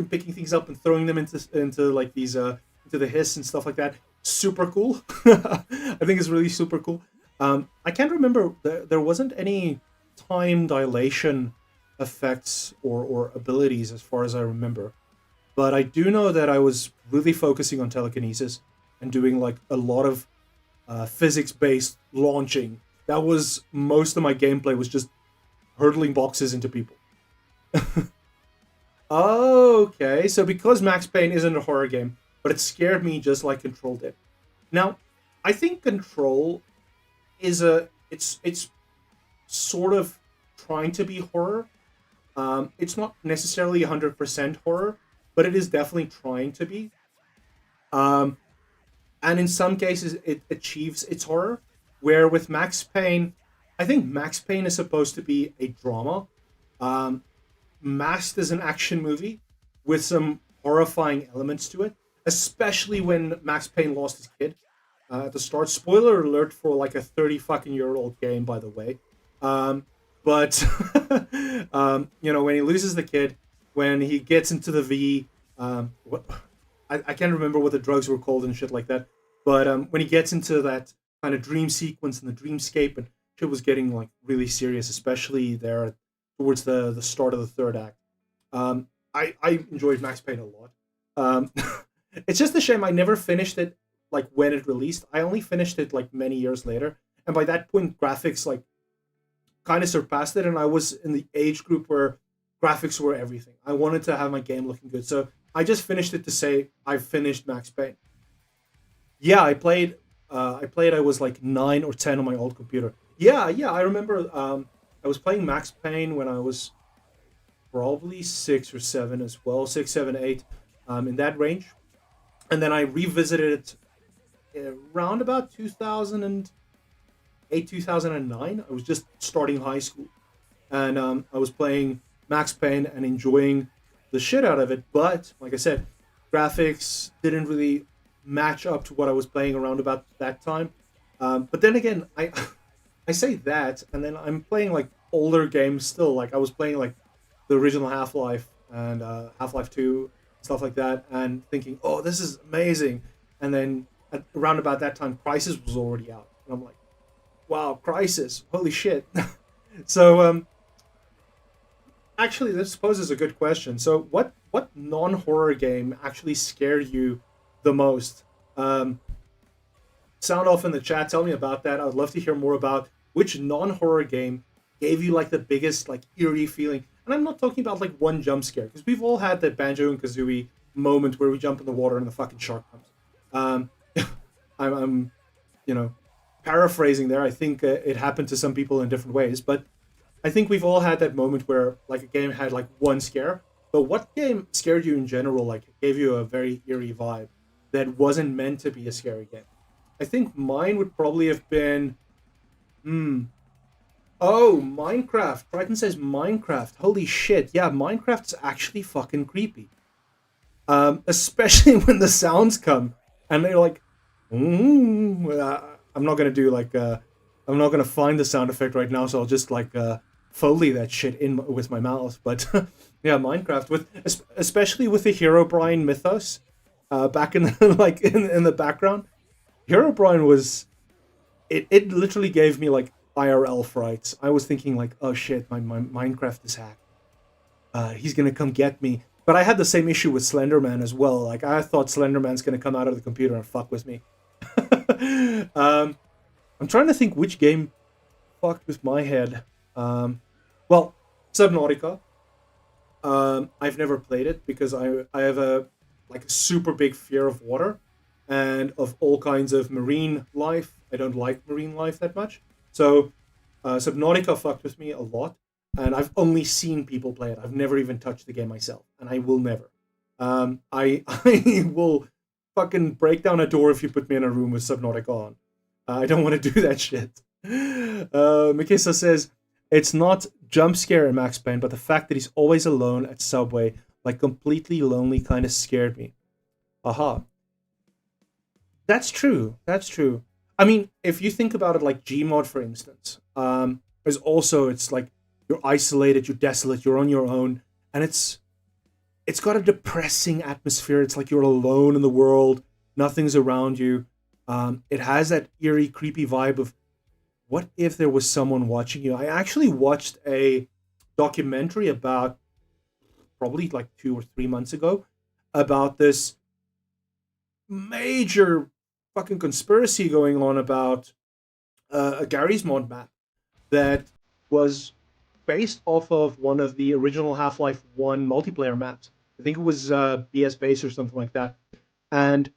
picking things up and throwing them into like these into the hiss and stuff like that. Super cool. I think it's really super cool. I can't remember there wasn't any time dilation effects or abilities as far as I remember. But I do know that I was really focusing on telekinesis and doing like a lot of physics based launching. That was most of my gameplay was just hurtling boxes into people. Okay, so because Max Payne isn't a horror game, but it scared me just like Control did. Now, I think Control is it's sort of trying to be horror. It's not necessarily 100% horror, but it is definitely trying to be. Um, and in some cases, it achieves its horror. Where with Max Payne, I think Max Payne is supposed to be a drama. Um, Masked as an action movie with some horrifying elements to it, especially when Max Payne lost his kid at the start. Spoiler alert for like a 30 fucking year old game, by the way. But when he loses the kid, when he gets into the V, what I can't remember what the drugs were called and shit like that. But when he gets into that kind of dream sequence and the dreamscape, and shit was getting like really serious, especially there towards the start of the third act. I enjoyed Max Payne a lot. Um, it's just a shame I never finished it like when it released. I only finished it like many years later, and by that point, graphics like kind of surpassed it, and I was in the age group where graphics were everything. I wanted to have my game looking good, so I just finished it to say I finished Max Payne. Yeah, I played. I played. I was like 9 or 10 on my old computer. Yeah, yeah, I remember. I was playing Max Payne when I was probably 6 or 7 as well, 6, 7, 8, in that range. And then I revisited it around about 2008, 2009. I was just starting high school, and I was playing Max Payne and enjoying the shit out of it. But like I said, graphics didn't really match up to what I was playing around about that time. But then again, I say that, and then I'm playing like older games still. Like I was playing like the original Half Life and Half Life Two, stuff like that, and thinking, "Oh, this is amazing." And then around about that time, Crisis was already out, and I'm like, "Wow, Crisis! Holy shit!" So, actually, this poses a good question. So, what non horror game actually scared you the most? Um, Sound off in the chat. Tell me about that. I'd love to hear more about which non-horror game gave you like the biggest like eerie feeling. And I'm not talking about like one jump scare because we've all had that Banjo and Kazooie moment where we jump in the water and the fucking shark comes. Um, I'm paraphrasing there. I think it happened to some people in different ways, but I think we've all had that moment where like a game had like one scare. But what game scared you in general? Like gave you a very eerie vibe that wasn't meant to be a scary game. I think mine would probably have been. Oh, Minecraft. Triton says Minecraft. Holy shit. Yeah, Minecraft's actually fucking creepy. Especially when the sounds come and they're like, I'm not gonna do like, I'm not gonna find the sound effect right now, so I'll just like foley that shit in with my mouth. But yeah, Minecraft with especially with the Herobrine mythos, back in the, like in the background. Herobrine was it literally gave me like IRL frights. I was thinking like, oh shit, my Minecraft is hacked. He's gonna come get me. But I had the same issue with Slenderman as well. Like I thought Slenderman's gonna come out of the computer and fuck with me. I'm trying to think which game fucked with my head. Well, Subnautica. I've never played it because I have a like a super big fear of water and of all kinds of marine life. I don't like marine life that much. So Subnautica fucked with me a lot, and I've only seen people play it. I've never even touched the game myself, and I will never. I I will fucking break down a door if you put me in a room with Subnautica on. I don't want to do that shit. Mikisa says it's not jump scare in Max Payne, but the fact that he's always alone at Subway, like completely lonely, kind of scared me. Aha. That's true. That's true. I mean, if you think about it, like Gmod, for instance, is also it's like you're isolated, you're desolate, you're on your own, and it's got a depressing atmosphere. It's like you're alone in the world, nothing's around you. It has that eerie, creepy vibe of what if there was someone watching you. I actually watched a documentary about probably like 2 or 3 months ago about this major fucking conspiracy going on about a Gary's Mod map that was based off of one of the original Half Life 1 multiplayer maps. I think it was BS Base or something like that. And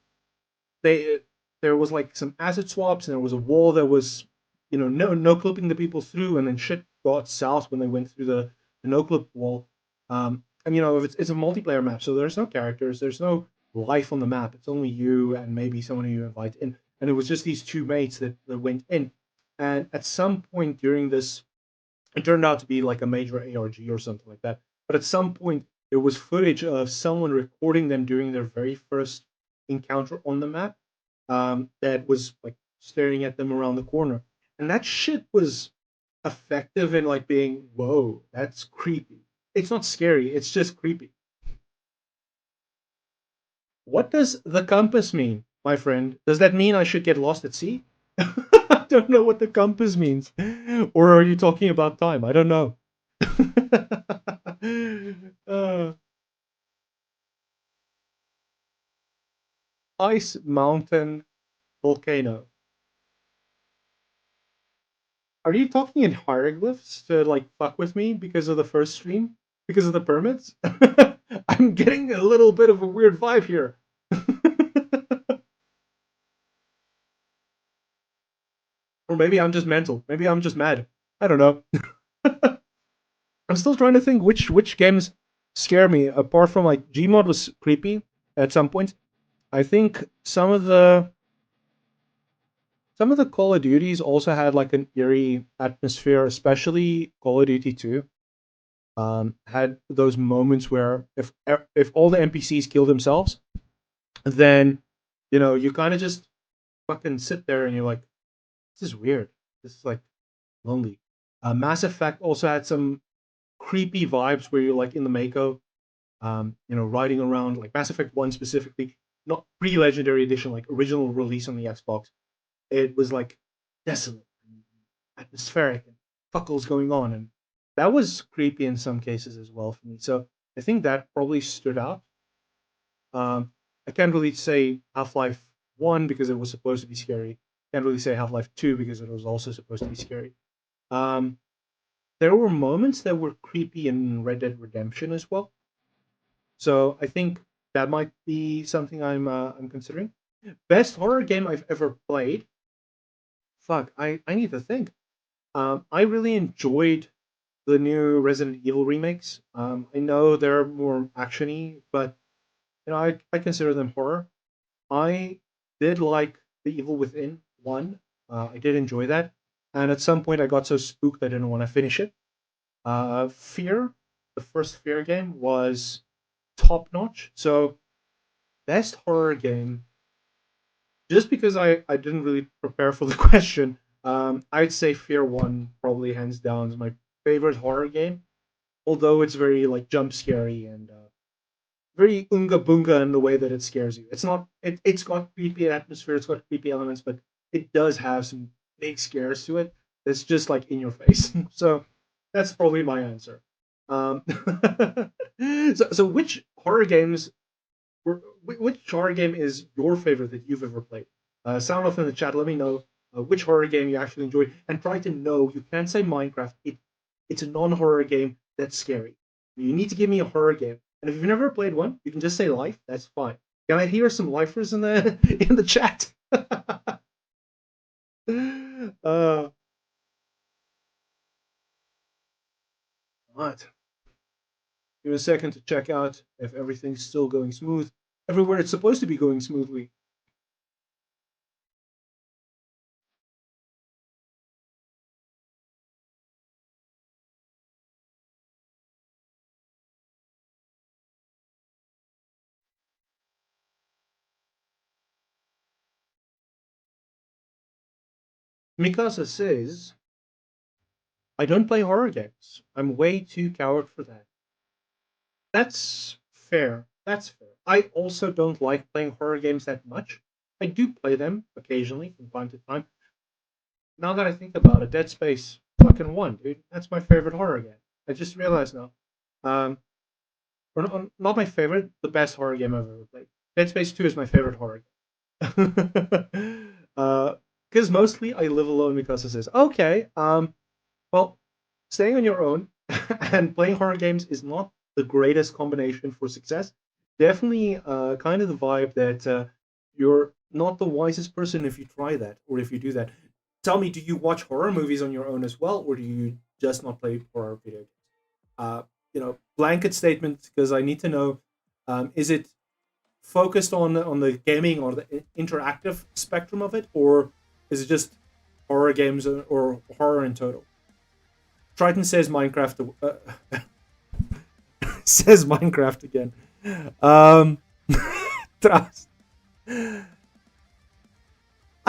they there was like some asset swaps, and there was a wall that was, no clipping the people through, and then shit got south when they went through the no clip wall. And if it's a multiplayer map, so there's no characters, there's no life on the map. It's only you and maybe someone who you invite in, and it was just these two mates that went in. And at some point during this, it turned out to be like a major ARG or something like that. But at some point, there was footage of someone recording them during their very first encounter on the map, that was like staring at them around the corner. And that shit was effective in like being, whoa, that's creepy. It's not scary, it's just creepy. What does the compass mean, my friend? Does that mean I should get lost at sea? I don't know what the compass means. Or are you talking about time? I don't know. uh, Ice Mountain Volcano. Are you talking in hieroglyphs to like fuck with me because of the first stream? Because of the permits? I'm getting a little bit of a weird vibe here. Or maybe I'm just mental. Maybe I'm just mad. I don't know. I'm still trying to think which games scare me. Apart from like Gmod was creepy at some point. I think some of the Call of Duties also had like an eerie atmosphere, especially Call of Duty 2. Had those moments where if all the NPCs kill themselves, then you kind of just fucking sit there and you're like, this is weird. This is like lonely. Mass Effect also had some creepy vibes where you're like in the Mako, riding around, like Mass Effect 1 specifically, not pre-legendary edition, like original release on the Xbox. It was like desolate and atmospheric and fuckles going on, and that was creepy in some cases as well for me. So I think that probably stood out. I can't really say Half-Life 1 because it was supposed to be scary. Can't really say Half-Life 2 because it was also supposed to be scary. Um, there were moments that were creepy in Red Dead Redemption as well. So I think that might be something I'm considering. Best horror game I've ever played. Fuck, I need to think. I really enjoyed the new Resident Evil remakes. I know they're more actiony, but I consider them horror. I did like The Evil Within one. I did enjoy that, and at some point I got so spooked I didn't want to finish it. Fear, the first Fear game was top notch. So best horror game, just because I didn't really prepare for the question, I'd say Fear One probably hands down is my favorite horror game. Although it's very like jump scary and very unga bunga in the way that it scares you. It's not. It's got creepy atmosphere. It's got creepy elements, but it does have some big scares to it. That's just like in your face. So that's probably my answer. Um, so which horror games which horror game is your favorite that you've ever played? Sound off in the chat. Let me know which horror game you actually enjoyed, and try to know. You can't say Minecraft. It's a non-horror game that's scary. You need to give me a horror game, and if you've never played one, you can just say Life. That's fine. Can I hear some lifers in the in the chat? uh, what? Give me a second to check out if everything's still going smooth. everywhere it's supposed to be going smoothly. Mikasa says, I don't play horror games. I'm way too coward for that. That's fair. That's fair. I also don't like playing horror games that much. I do play them occasionally from time to time. Now that I think about it, Dead Space fucking one, dude. That's my favorite horror game. I just realized now. Um, or not my favorite, the best horror game I've ever played. Dead Space 2 is my favorite horror game. Because mostly I live alone because it says, okay, well, staying on your own and playing horror games is not the greatest combination for success. Definitely kind of the vibe that you're not the wisest person if you try that or if you do that. Tell me, do you watch horror movies on your own as well, or do you just not play horror video games? Uh, blanket statement because I need to know: is it focused on the gaming or the interactive spectrum of it, or is it just horror games or horror in total? Triton says Minecraft. Says Minecraft again. Um, trust. I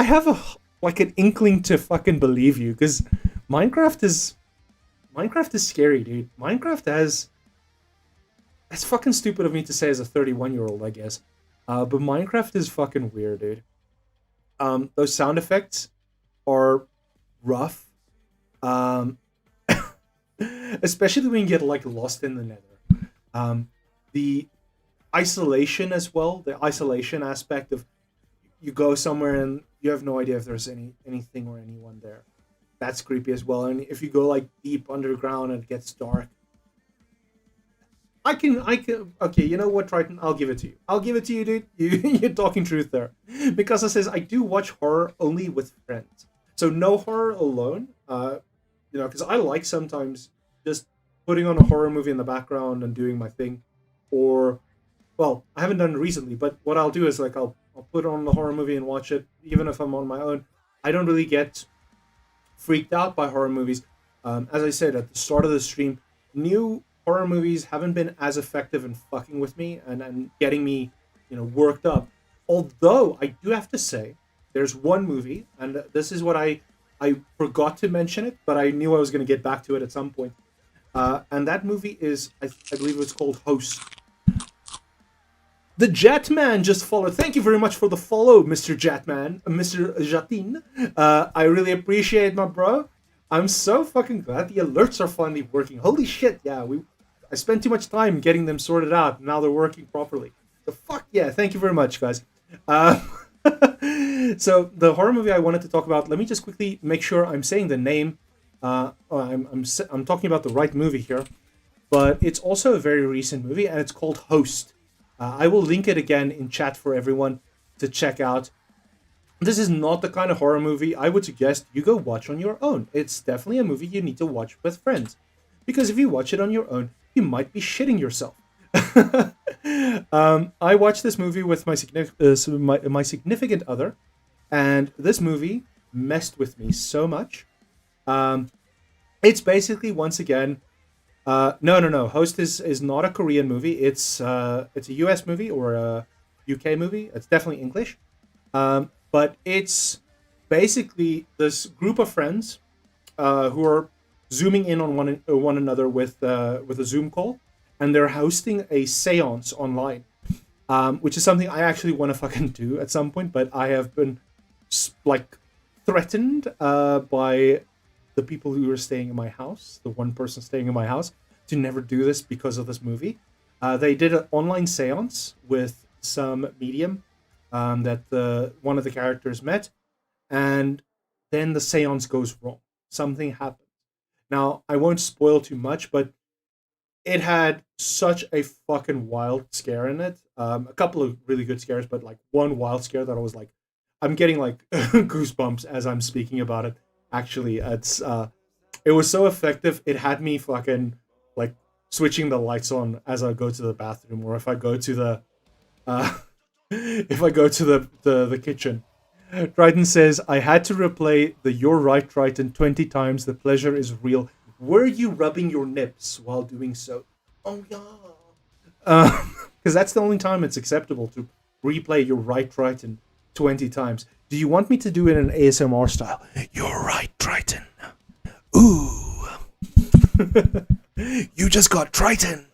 have like an inkling to fucking believe you because Minecraft is Minecraft is scary, dude. Minecraft has. That's fucking stupid of me to say as a 31-year-old, I guess. But Minecraft is fucking weird, dude. Those sound effects are rough. Um, especially when you get like lost in the nether. The isolation as well, the isolation aspect of you go somewhere and you have no idea if there's anything or anyone there. That's creepy as well. And if you go like deep underground and it gets dark, I can. Okay, you know what, Triton? I'll give it to you. I'll give it to you, dude. You're talking truth there. Because it says I do watch horror only with friends, so no horror alone. Because I like sometimes just putting on a horror movie in the background and doing my thing, or well, I haven't done it recently, but what I'll do is like I'll put on the horror movie and watch it, even if I'm on my own. I don't really get freaked out by horror movies. As I said at the start of the stream, new horror movies haven't been as effective in fucking with me and getting me, worked up. Although I do have to say, there's one movie, and this is what I forgot to mention it, but I knew I was going to get back to it at some point. And that movie is, I believe it's called Host. The Jetman just followed. Thank you very much for the follow, Mr. Jetman, Mr. Jatin. I really appreciate it, my bro. I'm so fucking glad the alerts are finally working. Holy shit, yeah, I spent too much time getting them sorted out, and now they're working properly. So fuck yeah, thank you very much, guys. Uh, so the horror movie I wanted to talk about. Let me just quickly make sure I'm saying the name. I'm talking about the right movie here, but it's also a very recent movie, and it's called Host. I will link it again in chat for everyone to check out. This is not the kind of horror movie I would suggest you go watch on your own. It's definitely a movie you need to watch with friends. Because if you watch it on your own, you might be shitting yourself. I watched this movie with my significant other, and this movie messed with me so much. It's basically, once again, no. Host is not a Korean movie. It's a US movie or a UK movie. It's definitely English. But it's basically this group of friends who are zooming in on one another with a Zoom call, and they're hosting a séance online, which is something I actually want to fucking do at some point. But I have been like threatened by the people who are staying in my house, the one person staying in my house, to never do this because of this movie. They did an online séance with some medium that one of the characters met, and then the séance goes wrong. Something happens. Now, I won't spoil too much, but it had such a fucking wild scare in it. A couple of really good scares, but like one wild scare that I was like, I'm getting like goosebumps as I'm speaking about it. Actually, it was so effective. It had me fucking like switching the lights on as I go to the bathroom, or if I go to the if I go to the kitchen. Triton says, I had to replay the You're Right, Triton 20 times. The pleasure is real. Were you rubbing your nips while doing so? Oh, yeah. Because that's the only time it's acceptable to replay You're Right, Triton 20 times. Do you want me to do it in ASMR style? You're right, Triton. Ooh. You just got Triton.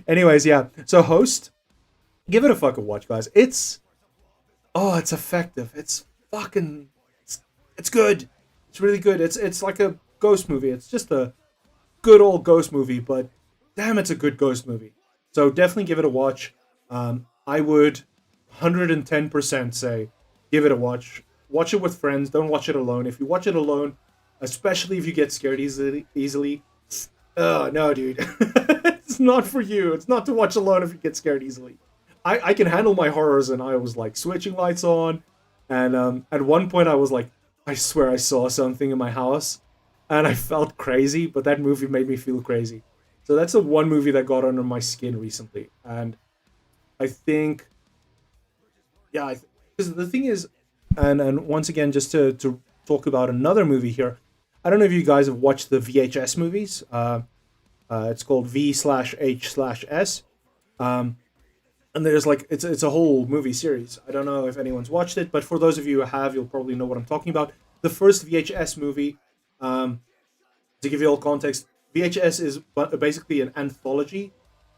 Anyways, yeah. So, Host, give it a fucking watch, guys. It's effective. It's fucking, it's good. It's really good. It's like a ghost movie. It's just a good old ghost movie, but damn, it's a good ghost movie. So definitely give it a watch. I would 110% say give it a watch. Watch it with friends. Don't watch it alone. If you watch it alone, especially if you get scared easily, oh no, dude, it's not for you. It's not to watch alone if you get scared easily. I can handle my horrors, and I was like switching lights on, and at one point I was like, I swear I saw something in my house, and I felt crazy, but that movie made me feel crazy. So that's the one movie that got under my skin recently, and I think, yeah, because the thing is, and once again, just to talk about another movie here, I don't know if you guys have watched the VHS movies. It's called V/H/S. And there's like it's a whole movie series. I don't know if anyone's watched it, but for those of you who have, you'll probably know what I'm talking about. The first VHS movie, to give you all context, VHS is basically an anthology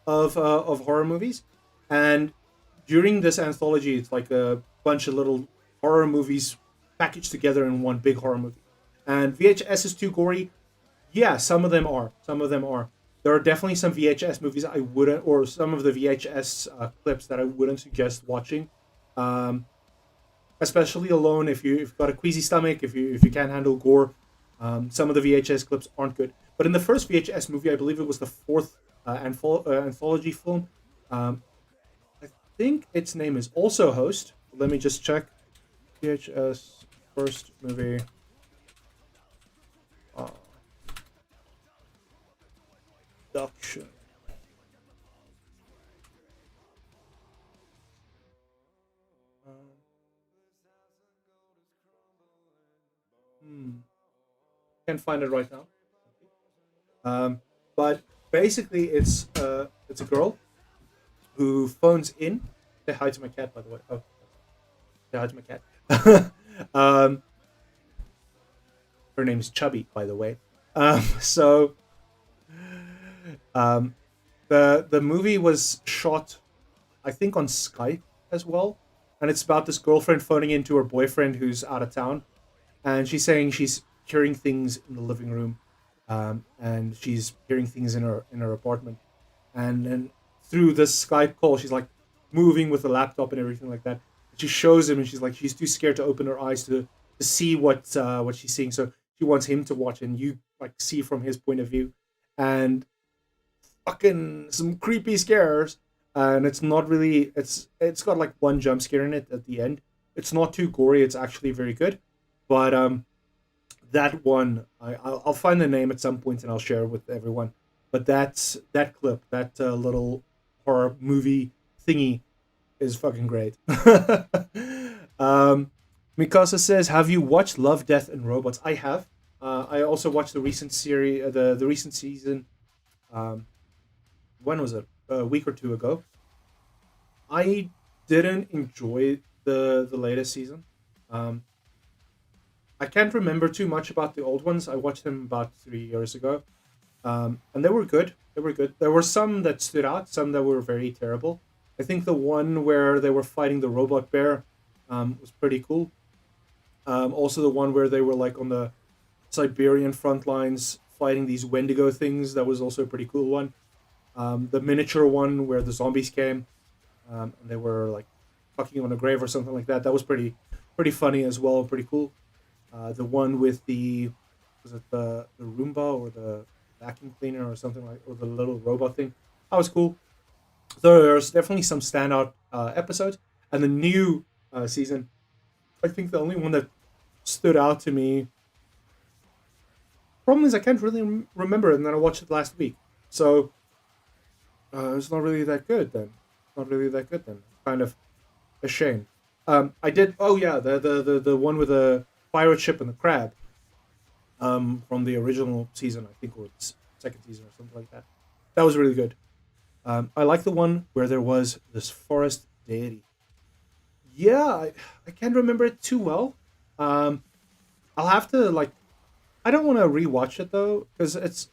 of horror movies, and during this anthology, it's like a bunch of little horror movies packaged together in one big horror movie. And VHS is too gory. Yeah, some of them are. Some of them are. There are definitely some VHS movies I wouldn't, or some of the VHS clips that I wouldn't suggest watching, um, especially alone. If you've got a queasy stomach, if you can't handle gore, some of the VHS clips aren't good. But in the first VHS movie, I believe it was the fourth anthology film. Um, I think its name is also Host. Let me just check. VHS first movie. Uh, Production. Can't find it right now. But basically, it's a girl who phones in. Say hi to my cat, by the way. Oh, say hi to my cat. um, her name's Chubby, by the way. So um, the movie was shot, I think, on Skype as well, and it's about this girlfriend phoning into her boyfriend who's out of town, and she's saying she's hearing things in the living room, and she's hearing things in her apartment, and then through this Skype call, she's like moving with the laptop and everything like that. She shows him, and she's like, she's too scared to open her eyes to see what she's seeing, so she wants him to watch, and you like see from his point of view, and fucking some creepy scares. And it's not really, it's got like one jump scare in it at the end. It's not too gory. It's actually very good, but that one, I'll find the name at some point and I'll share it with everyone. But that clip, that little horror movie thingy, is fucking great. Mikasa says, "Have you watched Love, Death, and Robots?" I have. I also watched the recent series, the recent season. Um, when was it? A week or two ago. I didn't enjoy the latest season. Um, I can't remember too much about the old ones. I watched them about 3 years ago, and they were good. They were good. There were some that stood out, some that were very terrible. I think the one where they were fighting the robot bear was pretty cool. Also, the one where they were like on the Siberian front lines fighting these Wendigo things, that was also a pretty cool one. The miniature one where the zombies came, and they were like fucking on a grave or something like that. That was pretty funny as well, pretty cool. The one with the, was it the Roomba or the vacuum cleaner or something like, or the little robot thing, that was cool. So there's definitely some standout episodes, and the new season. I think the only one that stood out to me, problem is I can't really remember it, and then I watched it last week, so it's not really that good then. not really that good then. Kind of a shame. I did. Oh yeah, the one with the pirate ship and the crab. From the original season, I think, or second season or something like that. That was really good. I like the one where there was this forest deity. Yeah, I can't remember it too well. Um, I'll have to like. I don't want to rewatch it though because it's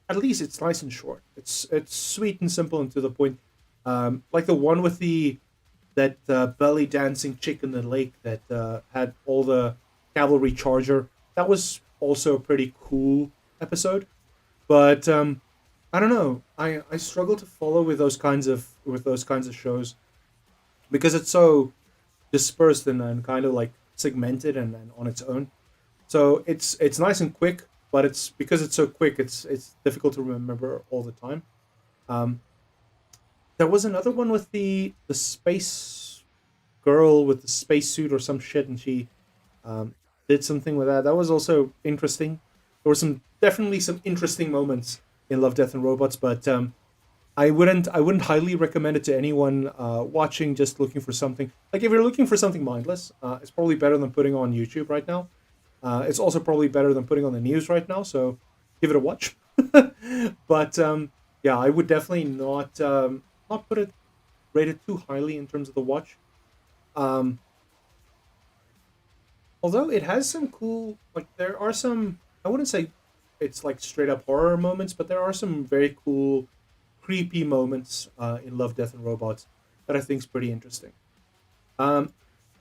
at least it's nice and short. It's sweet and simple and to the point. Like the one with the that belly dancing chick in the lake that had all the cavalry charger. That was also a pretty cool episode. But I don't know. I struggle to follow with those kinds of shows because it's so dispersed and kind of like segmented and on its own. So it's nice and quick, but it's because it's so quick, it's difficult to remember all the time. Um, there was another one with the space girl with the spacesuit or some shit, and she um, did something with that. That was also interesting. There were some definitely some interesting moments in Love, Death, and Robots, but I wouldn't highly recommend it to anyone watching just looking for something. Like if you're looking for something mindless, it's probably better than putting on YouTube right now. It's also probably better than putting on the news right now. So give it a watch. But yeah, I would definitely not put it rated too highly in terms of the watch. Um, Although it has some cool, like there are some. I wouldn't say it's like straight up horror moments, but there are some very cool, creepy moments in Love, Death, and Robots that I think is pretty interesting. Um,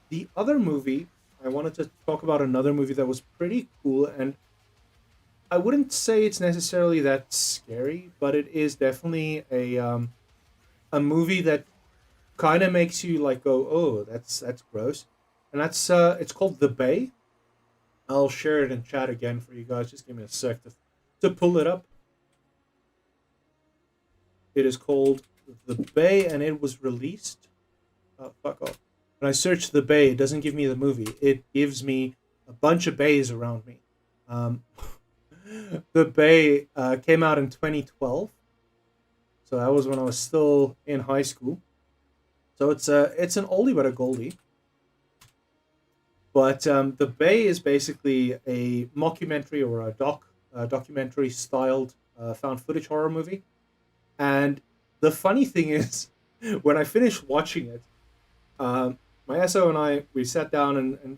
the other movie I wanted to talk about another movie that was pretty cool, and I wouldn't say it's necessarily that scary, but it is definitely a movie that kind of makes you like go, oh, that's gross, and that's it's called The Bay. I'll share it in chat again for you guys. Just give me a sec to pull it up. It is called The Bay, and it was released. Fuck off. When I search The Bay, it doesn't give me the movie. It gives me a bunch of bays around me. Um, the Bay came out in 2012, so that was when I was still in high school. So it's an oldie but a goldie. But The Bay is basically a mockumentary or a documentary styled found footage horror movie. And the funny thing is, when I finished watching it, my SO and I we sat down and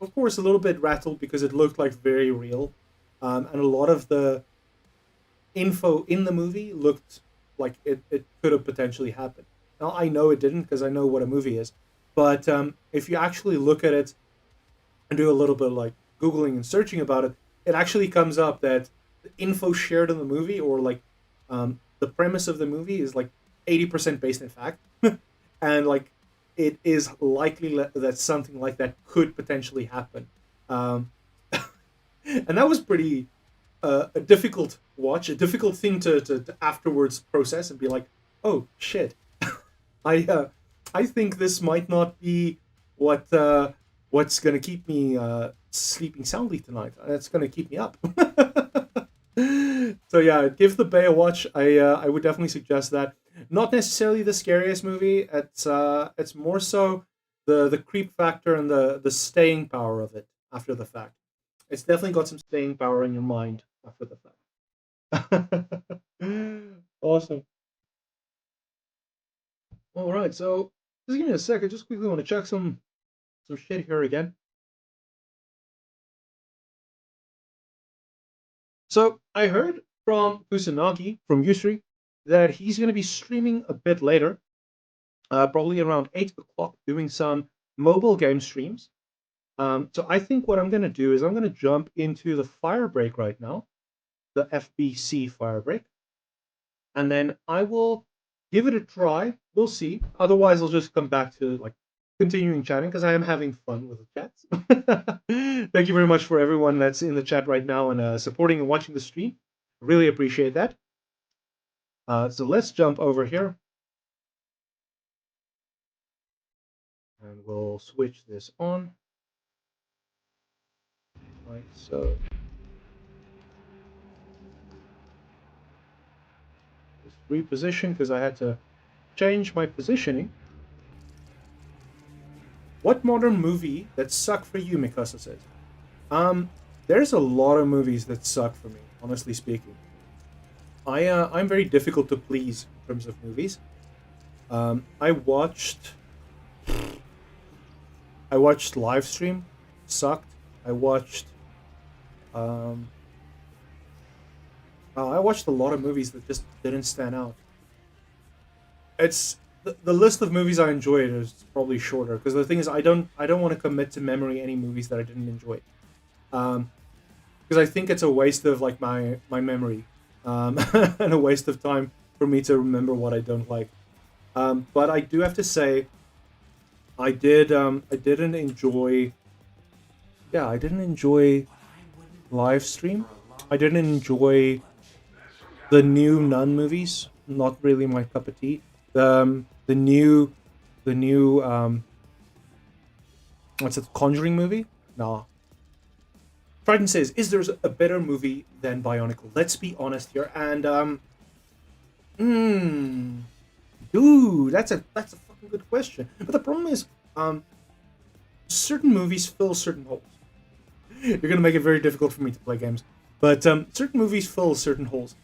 of course a little bit rattled because it looked like very real, and a lot of the info in the movie looked like it could have potentially happened. Now I know it didn't because I know what a movie is, but if you actually look at it and do a little bit of like googling and searching about it, it actually comes up that the info shared in the movie or like the premise of the movie is like 80% based in fact, and like it is likely that something like that could potentially happen. Um, and that was pretty a difficult watch, a difficult thing to afterwards process and be like, oh shit, I uh, I think this might not be what what's gonna keep me sleeping soundly tonight. That's gonna keep me up. So yeah, give The Bay a watch. I would definitely suggest that. Not necessarily the scariest movie. It's more so the creep factor and the staying power of it after the fact. It's definitely got some staying power in your mind after the fact. Awesome. All right, so just give me a sec. I just quickly want to check some shit here again. So I heard from Kusanagi from Yusri that he's going to be streaming a bit later, probably around 8 o'clock, doing some mobile game streams. So I think what I'm going to do is I'm going to jump into the fire break right now, the FBC fire break, and then I will give it a try. We'll see. Otherwise, I'll just come back to like continuing chatting because I am having fun with the chats. Thank you very much for everyone that's in the chat right now and supporting and watching the stream. Really appreciate that. So let's jump over here and we'll switch this on. Right, so just reposition because I had to change my positioning. What modern movie that sucked for you, Mikasa says? There's a lot of movies that suck for me, honestly speaking. I'm very difficult to please in terms of movies. I watched Livestream, sucked. I watched a lot of movies that just didn't stand out. It's the list of movies I enjoyed is probably shorter because the thing is I don't want to commit to memory any movies that I didn't enjoy, because I think it's a waste of like my memory, and a waste of time for me to remember what I don't like. But I do have to say, I didn't enjoy. Yeah, I didn't enjoy live stream. I didn't enjoy the new Nun movies. Not really my cup of tea. The new what's it? Conjuring movie? Nah. Triton says, "Is there a better movie than Bionicle?" Let's be honest here. And dude, that's a fucking good question. But the problem is, certain movies fill certain holes. You're gonna make it very difficult for me to play games, but certain movies fill certain holes,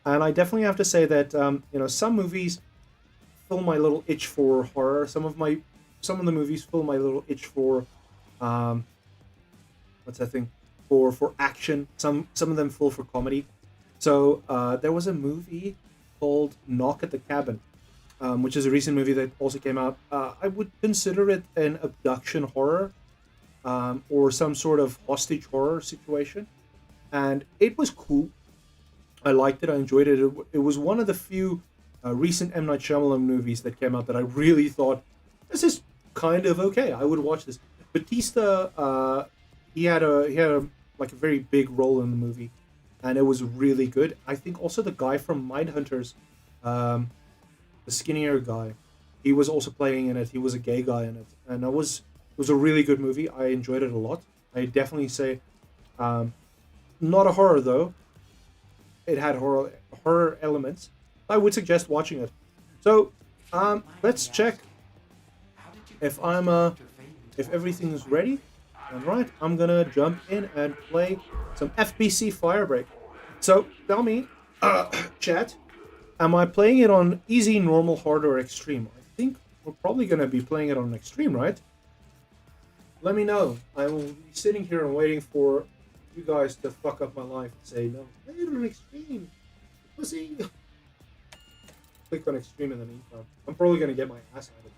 and I definitely have to say that some movies fill my little itch for horror. Some of the movies fill my little itch for what's that thing? For action. Some of them fill for comedy. So there was a movie called Knock at the Cabin, which is a recent movie that also came out. I would consider it an abduction horror, or some sort of hostage horror situation, and it was cool. I liked it. I enjoyed it. It was one of the few recent M. Night Shyamalan movies that came out that I really thought, this is kind of okay. I would watch this. Batista, he had a like a very big role in the movie, and it was really good. I think also the guy from Mindhunters, the skinnier guy, he was also playing in it. He was a gay guy in it, and it was a really good movie. I enjoyed it a lot. I definitely say, not a horror though. It had horror elements. I would suggest watching it. So, let's check if if everything is ready. All right, I'm gonna jump in and play some FBC Firebreak. So, tell me, chat, am I playing it on easy, normal, hard, or extreme? I think we're probably gonna be playing it on extreme, right? Let me know. I will be sitting here and waiting for you guys to fuck up my life and say, no, play it on extreme. Pussy. Click on extreme in the meantime. I'm probably gonna get my ass out of it.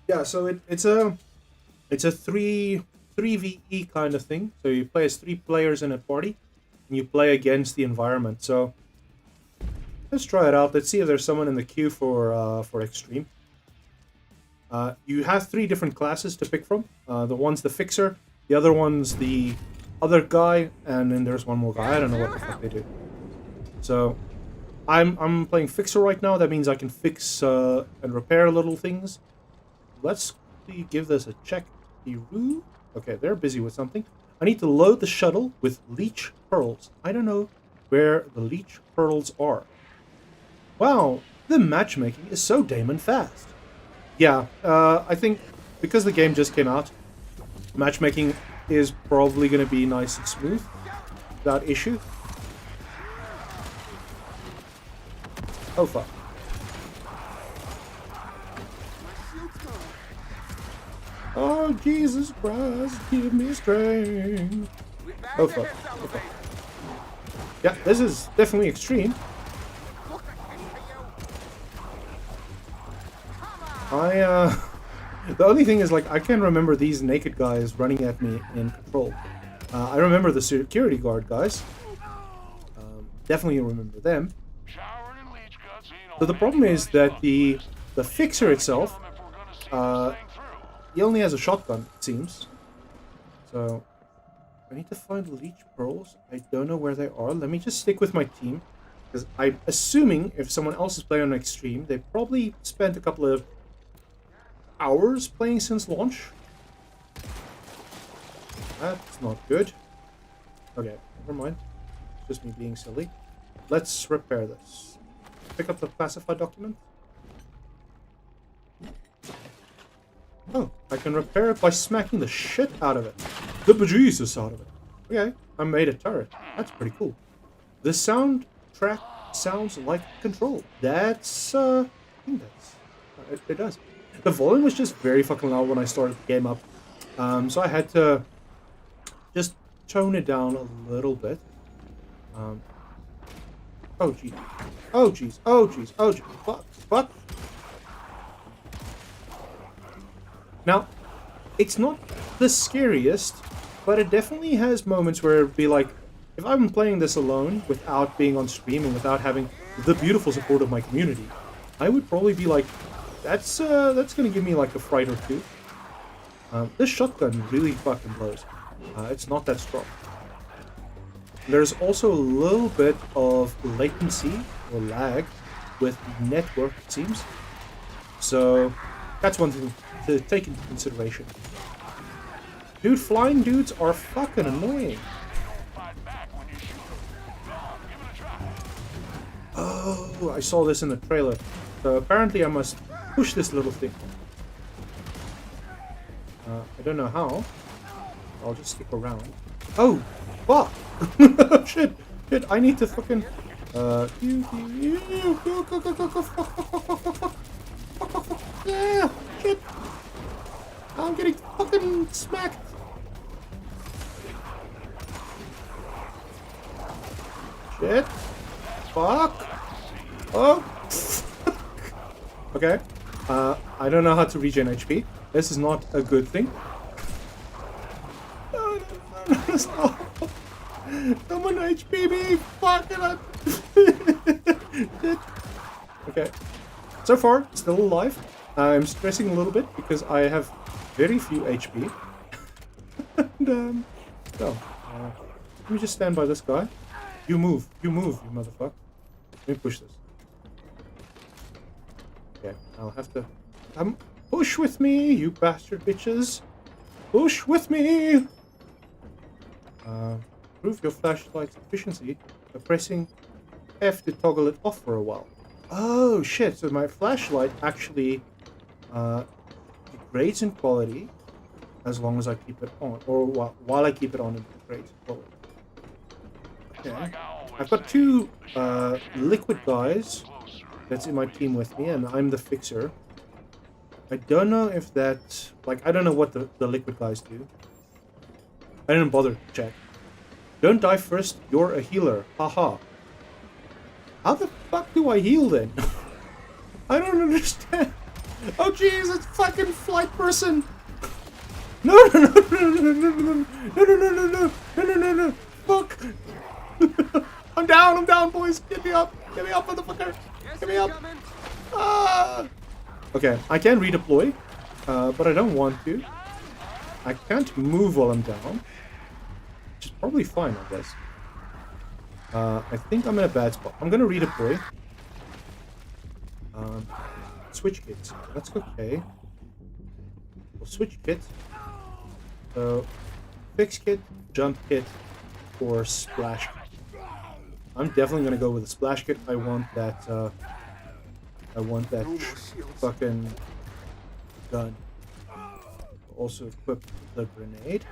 Yeah, so it's a 3v3 kind of thing. So you play as 3 players in a party, and you play against the environment. So let's try it out. Let's see if there's someone in the queue for extreme. You have 3 different classes to pick from. The one's the fixer, the other one's the other guy, and then there's one more guy. I don't know what the fuck they do. So I'm playing fixer right now. That means I can fix and repair little things. Let's give this a check. Okay, they're busy with something. I need to load the shuttle with leech pearls. I don't know where the leech pearls are. Wow, the matchmaking is so damn fast. Yeah, I think because the game just came out, matchmaking is probably going to be nice and smooth without issue. Oh fuck. Oh, Jesus Christ, give me strength. Oh, fuck. Oh, fuck. Yeah, this is definitely extreme. The only thing is, like, I can't remember these naked guys running at me in control. I remember the security guard guys. Definitely remember them. So the problem is that the fixer itself, he only has a shotgun, it seems. So I need to find leech pearls. I don't know where they are. Let me just stick with my team. Because I'm assuming if someone else is playing on Extreme, they probably spent a couple of hours playing since launch. That's not good. Okay, never mind. It's just me being silly. Let's repair this. Pick up the classified document. Oh, I can repair it by smacking the shit out of it. The bejesus out of it. Okay, I made a turret. That's pretty cool. The soundtrack sounds like Control. That's, I think that's... It does. The volume was just very fucking loud when I started the game up. So I had to just tone it down a little bit. Oh, jeez. Oh, jeez. Oh, jeez. Oh, jeez. Fuck. Fuck. Now, it's not the scariest, but it definitely has moments where it'd be like, if I'm playing this alone, without being on stream and without having the beautiful support of my community, I would probably be like, that's gonna give me like a fright or two. This shotgun really fucking blows. It's not that strong. There's also a little bit of latency or lag with network, it seems. So that's one thing to take into consideration. Dude, flying dudes are fucking annoying. Oh, I saw this in the trailer. So apparently I must push this little thing. I don't know how. I'll just stick around. Oh, fuck! Shit! Shit, I need to fucking... Yeah! Shit! I'm getting fucking smacked! Shit! Fuck! Oh! Okay. I don't know how to regen HP. This is not a good thing. No, stop! Someone HP me! Fuck it! Okay. So far, still alive. I'm stressing a little bit because I have very few HP. And, so, let me just stand by this guy. You move, you motherfucker. Let me push this. Okay, I'll have to... push with me, you bastard bitches! Push with me! Improve your flashlight's efficiency by pressing F to toggle it off for a while. Oh shit, so my flashlight actually degrades in quality as long as I keep it on, or while I keep it on, it degrades in quality. Okay. I've got two liquid guys that's in my team with me, and I'm the fixer. I don't know if that... Like, I don't know what the liquid guys do. I didn't bother to check. Don't die first, you're a healer. Haha. How the fuck do I heal then? I don't understand. Oh jeez, it's fucking flight person. No, no, no, no, no, no, no, no, no, no, no, no, no, no, no, fuck. I'm down, boys. Get me up, motherfucker. Get me up. Ah. Okay, I can redeploy, but I don't want to. I can't move while I'm down, which is probably fine, I guess. I think I'm in a bad spot. I'm gonna redeploy. Switch kits. That's okay. We'll switch kit. So, fix kit, jump kit, or splash kit. I'm definitely gonna go with the splash kit. I want that fucking gun. We'll also equip the grenade.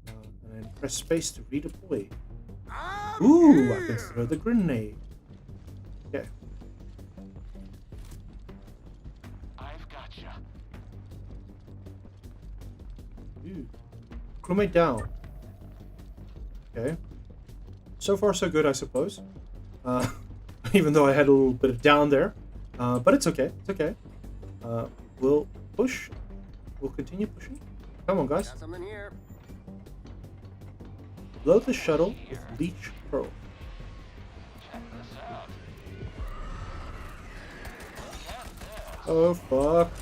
And then press space to redeploy. Ooh, I can throw the grenade. Okay. I've got you. Ooh. Crewmate down. Okay. So far, so good, I suppose. Even though I had a little bit of down there. But it's okay. It's okay. We'll push. We'll continue pushing. Come on, guys. Got something here. Load the shuttle with Leech Pearl. Check this out. Oh, fuck.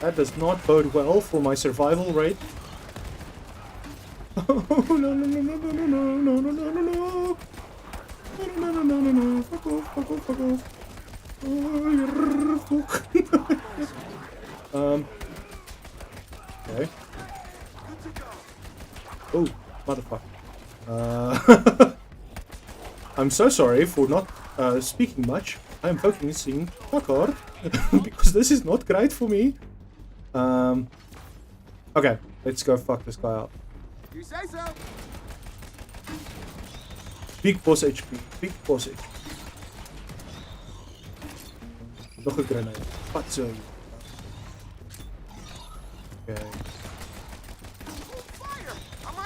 That does not bode well for my survival rate. Oh, no, no, no, no, no, no, no, no, no, no, no. No, no, no, no, no, no. Fuck off, fuck off, fuck off. Oh, you're fuck. Okay. Oh, motherfucker. I'm so sorry for not speaking much. I'm focusing fuck hard because this is not great for me. Okay, let's go fuck this guy up. You say so. Big boss HP. Big boss HP. Nog een grenade. Wat zo. Okay.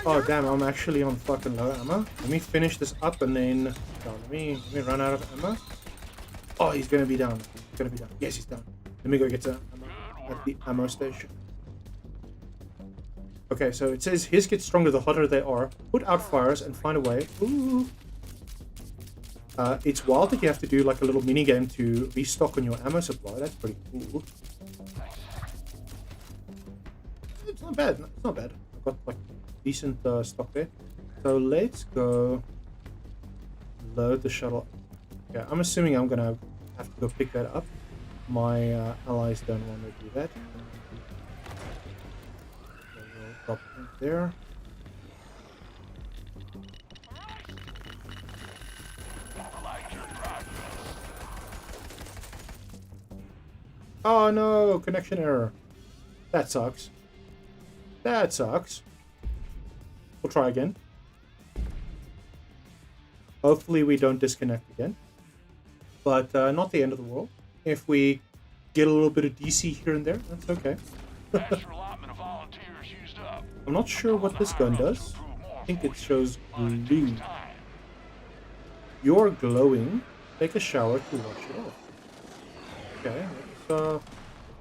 Oh damn, I'm actually on fucking low ammo. Let me finish this up and then let me run out of ammo. Oh, he's gonna be down. He's gonna be down. Yes, he's down. Let me go get some ammo at the ammo station. Okay, so it says his get stronger the hotter they are. Put out fires and find a way. Ooh. It's wild that you have to do like a little mini game to restock on your ammo supply. That's pretty cool. It's not bad. It's not bad. I've got like decent stock there. So let's go load the shuttle. Okay, I'm assuming I'm gonna have to go pick that up. My allies don't want to do that. So we'll drop it there. Oh no, connection error. That sucks. That sucks. We'll try again. Hopefully we don't disconnect again. But not the end of the world. If we get a little bit of DC here and there, that's okay. I'm not sure what this gun does. I think it shows blue. You're glowing. Take a shower to wash it off. Okay, let's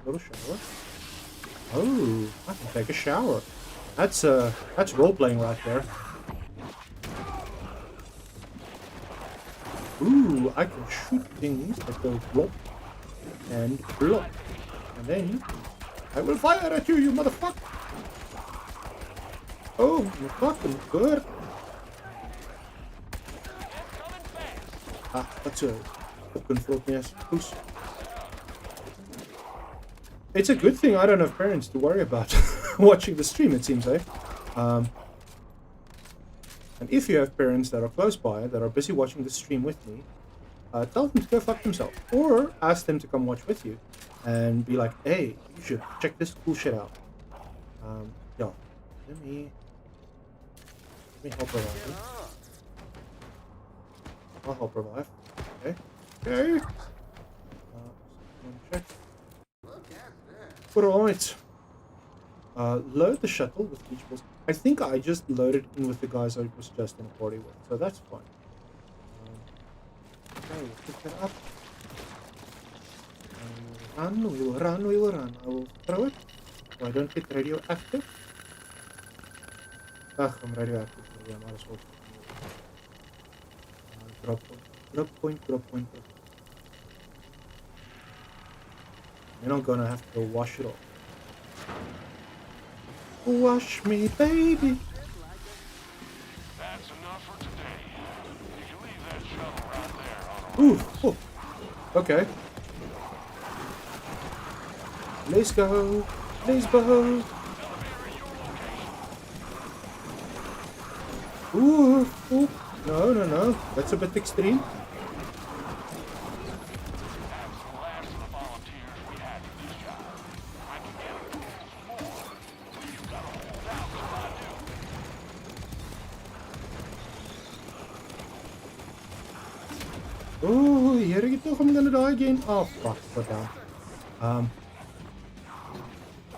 go to shower. Oh, I can take a shower. That's role playing right there. Ooh, I can shoot things that go blop and blop. And then I will fire at you, you motherfucker! Oh, my fucking good. Ah, that's a fucking float, yes. Goose. It's a good thing I don't have parents to worry about watching the stream, it seems, eh? And if you have parents that are close by, that are busy watching the stream with me, tell them to go fuck themselves. Or ask them to come watch with you. And be like, hey, you should check this cool shit out. Yeah. Let me help revive. I'll help revive. Okay. Okay. Check. Alright. Load the shuttle with beach balls. I think I just loaded in with the guys I was just in a party with, so that's fine. Okay, we'll pick that up. We will run, we will run. I will throw it so I don't get radioactive. Ugh, I'm radioactive. Yeah, I might as well. Drop point, drop point, drop point, drop point. Then I'm gonna have to wash it off. Wash me, baby. That's enough for today. You can leave that shuttle right there on a Ooh, oh. Okay. Let's go. Let's go. Ooh, ooh. No, no, no. That's a bit extreme. Oh, here we go. I'm gonna die again. Oh, fuck. Go down.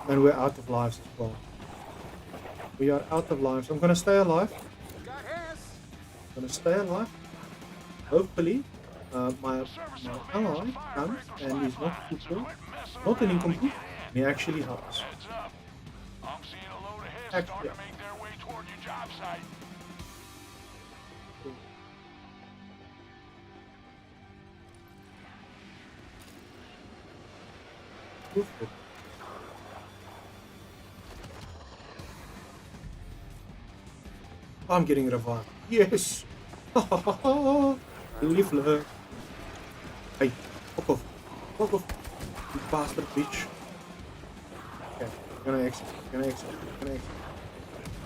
And we're out of lives as well. We are out of lives. I'm gonna stay alive. I'm gonna stay alive. Hopefully, my ally comes and he's not too cool. Not an incomplete. He actually helps. I'm seeing a load of heads Actually, starting to make their way toward your job site. I'm getting revived. Yes! Ha ha ha ha! Live love. Hey, fuck off. Fuck off. You bastard bitch. Okay, gonna exit. Gonna exit. Gonna exit.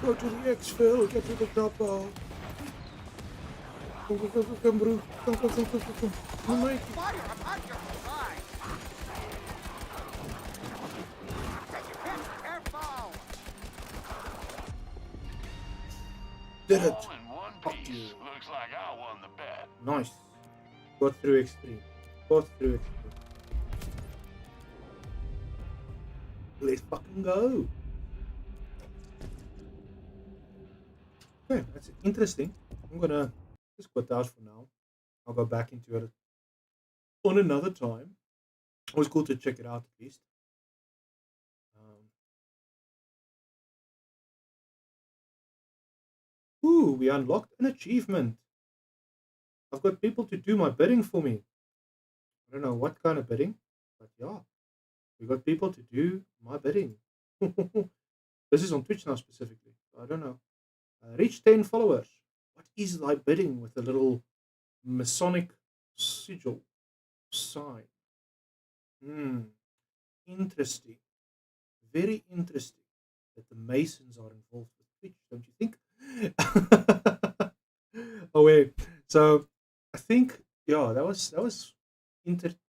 Go to the exfil. Get to the chopper. Come, come, come, come, come, bro. Come, come, come, come, come, come. Oh my. Fire! I'm on your side! Take your hit! Careful! Did it. All in one Fuck piece. you. Looks like I won the bet. Nice. Got through extreme. Got through extreme. Let's fucking go. Okay, that's interesting. I'm gonna just put that for now. I'll go back into it on another time. Always cool to check it out at least. Ooh, we unlocked an achievement. I've got people to do my bidding for me. I don't know what kind of bidding, but yeah, we got people to do my bidding. This is on Twitch now specifically. I don't know. Reach 10 followers. What is thy bidding with a little Masonic sigil sign? Interesting. Very interesting that the Masons are involved with Twitch, don't you think? Oh wait. So I think yeah, that was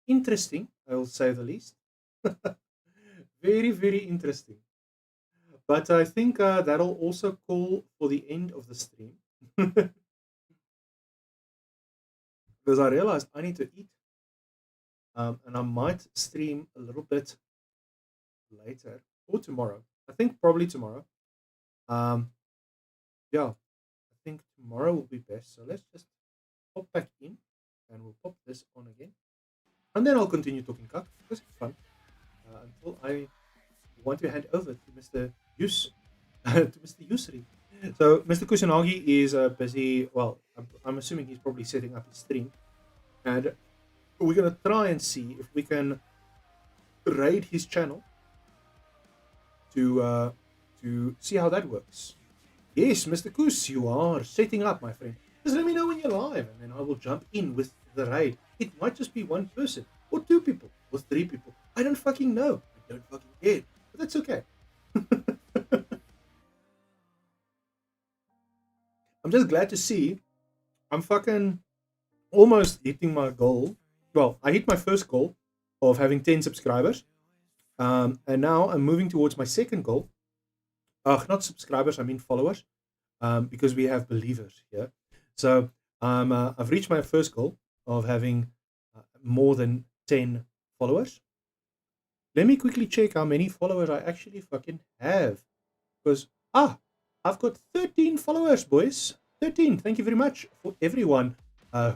interesting, I will say the least. Very, very interesting. But I think that'll also call for the end of the stream. Because I realized I need to eat. And I might stream a little bit later or tomorrow. I think probably tomorrow. Yeah, I think tomorrow will be best. So let's just pop back in and we'll pop this on again. And then I'll continue talking cuck because it's fun. Until I want to hand over to Mr. Yus, to Mr. Yusri. So Mr. Kusanagi is busy. Well, I'm assuming he's probably setting up his stream, and we're gonna try and see if we can raid his channel to see how that works. Yes, Mr. Kus, you are setting up, my friend. Just let me know when you're live, and then I will jump in with the raid. It might just be one person, or two people, or three people. I don't fucking know. I don't fucking care. But that's okay. I'm just glad to see I'm fucking almost hitting my goal. Well, I hit my first goal of having 10 subscribers. And now I'm moving towards my second goal. Not subscribers, I mean followers. Because we have believers here. So I've reached my first goal of having more than 10 followers. Let me quickly check how many followers I actually fucking have. Because, I've got 13 followers, boys. 13. Thank you very much for everyone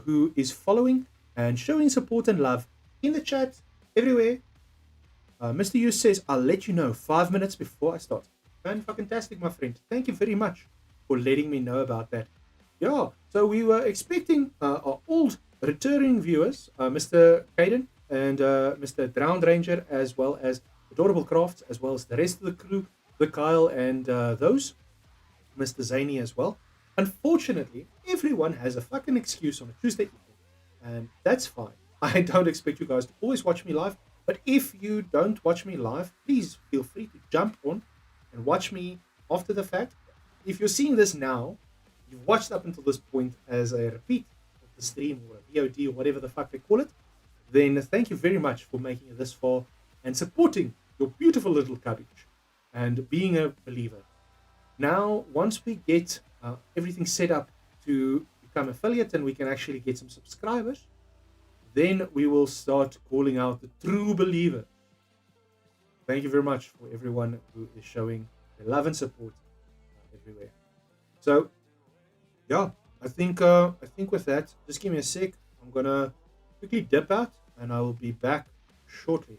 who is following and showing support and love in the chat, everywhere. Mr. Hughes says, I'll let you know 5 minutes before I start. Fantastic, my friend. Thank you very much for letting me know about that. Yeah, so we were expecting our old returning viewers, Mr. Caden and Mr. Drowned Ranger, as well as Adorable Crafts, as well as the rest of the crew, the Kyle and those, Mr. Zany as well. Unfortunately, everyone has a fucking excuse on a Tuesday evening, and that's fine. I don't expect you guys to always watch me live, but if you don't watch me live, please feel free to jump on and watch me after the fact. If you're seeing this now, you've watched up until this point as a repeat of the stream or a VOD or whatever the fuck they call it, then thank you very much for making it this far and supporting your beautiful little Cubbage and being a believer. Now, once we get everything set up to become affiliate and we can actually get some subscribers, then we will start calling out the true believer. Thank you very much for everyone who is showing their love and support everywhere. So, yeah, I think with that, just give me a sec. I'm gonna quickly dip out, and I will be back shortly.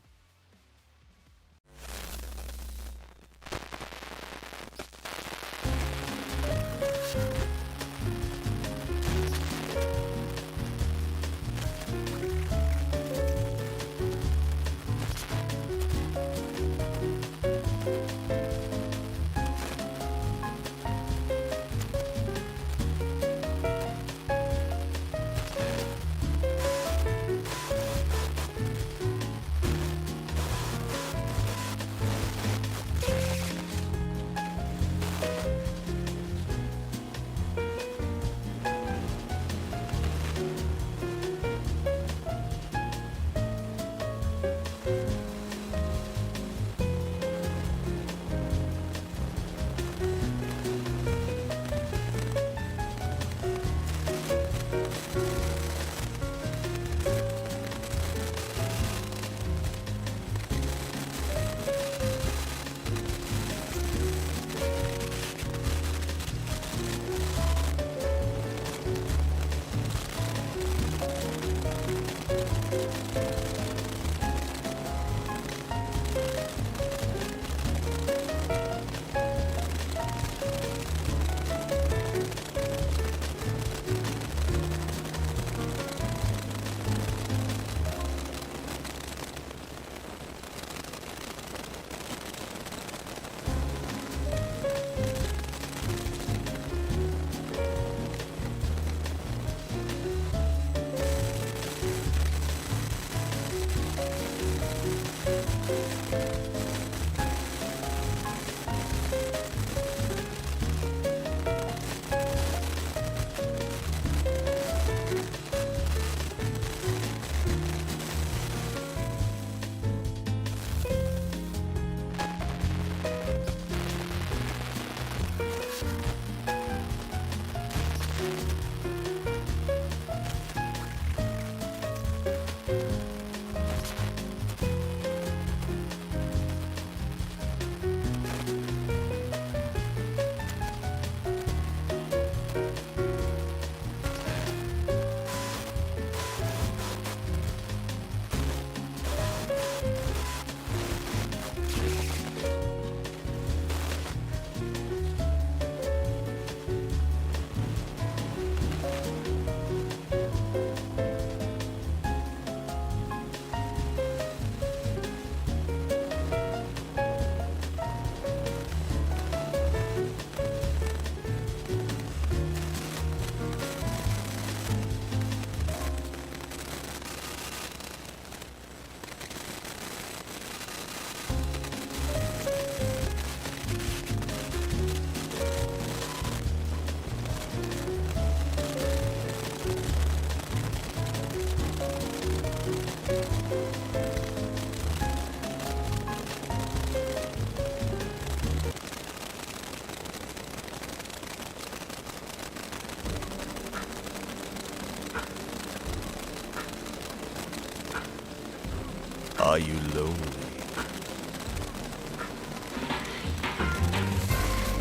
Are you lonely?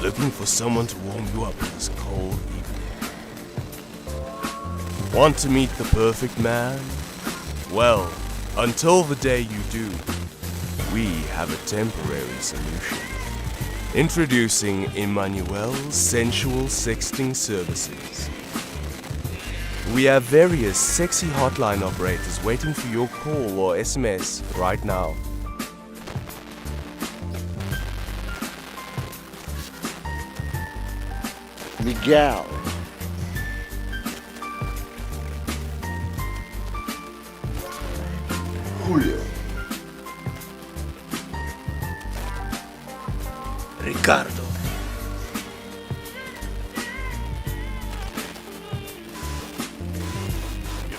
Looking for someone to warm you up this cold evening? Want to meet the perfect man? Well, until the day you do, we have a temporary solution. Introducing Emmanuel's Sensual Sexting Services. We have various sexy hotline operators waiting for your call or SMS right now. Miguel. Julio. Ricardo.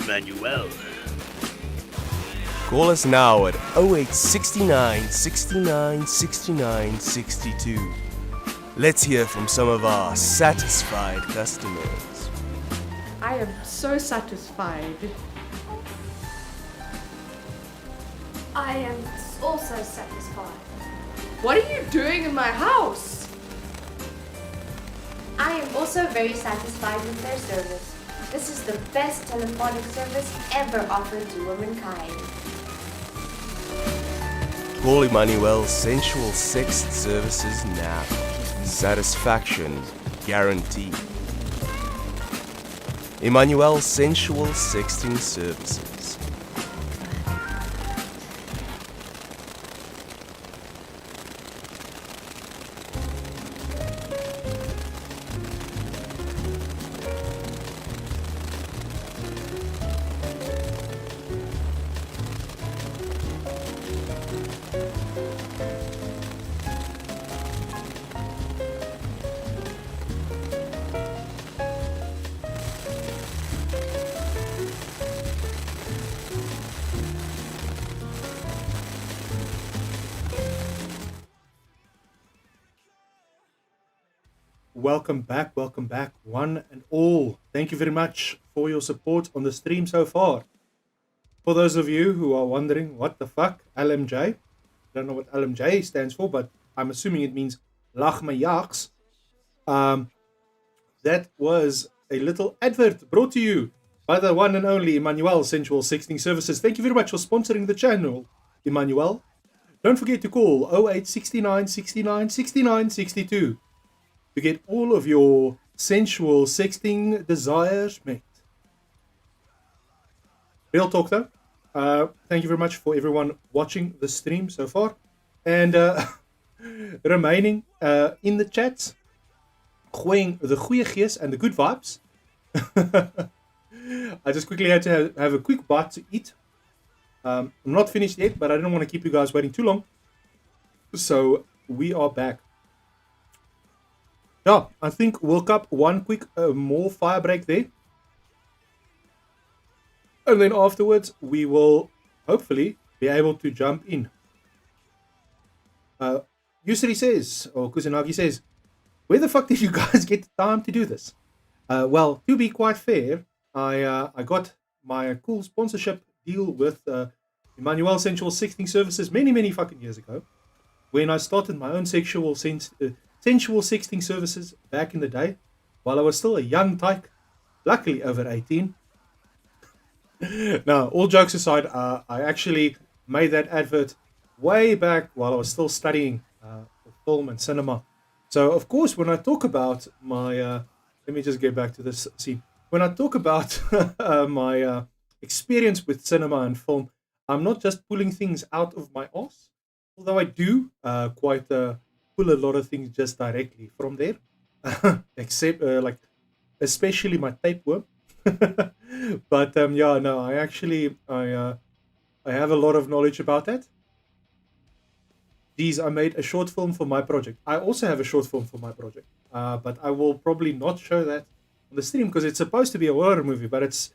Emmanuel. Call us now at 0869 69 69 62. Let's hear from some of our satisfied customers. I am so satisfied. I am also satisfied. What are you doing in my house? I am also very satisfied with their service. This is the best telephonic service ever offered to womankind. Call Emmanuel's Sensual Sex Services now. Satisfaction guaranteed. Emmanuel's Sensual Sexting Services. Welcome back, one and all. Thank you very much for your support on the stream so far. For those of you who are wondering, what the fuck, LMJ? I don't know what LMJ stands for, but I'm assuming it means Lach my Jaks. That was a little advert brought to you by the one and only Emmanuel Sensual Sexting Services. Thank you very much for sponsoring the channel, Emmanuel. Don't forget to call 0869 69 69 62 to get all of your sensual sexting desires met. Real talk though, thank you very much for everyone watching the stream so far and remaining in the chat, gooiing the goeie gees and the good vibes. I just quickly had to have a quick bite to eat. I'm not finished yet, but I didn't want to keep you guys waiting too long. So we are back. Yeah, I think we'll cup one quick more fire break there. And then afterwards, we will hopefully be able to jump in. Yusri says, or Kusanagi says, where the fuck did you guys get the time to do this? Well, to be quite fair, I got my cool sponsorship deal with Emmanuel Sensual Sexting Services many fucking years ago, when I started my own sensual sexting services back in the day, while I was still a young tyke, luckily over 18. Now, all jokes aside, I actually made that advert way back while I was still studying for film and cinema. So, of course, when I talk about my... let me just get back to this scene. When I talk about my experience with cinema and film, I'm not just pulling things out of my ass, although I do quite pull a lot of things just directly from there, except like especially my tapeworm. But yeah, no, I actually I have a lot of knowledge about that. These I made a short film for my project. I also have a short film for my project, but I will probably not show that on the stream because it's supposed to be a horror movie. But it's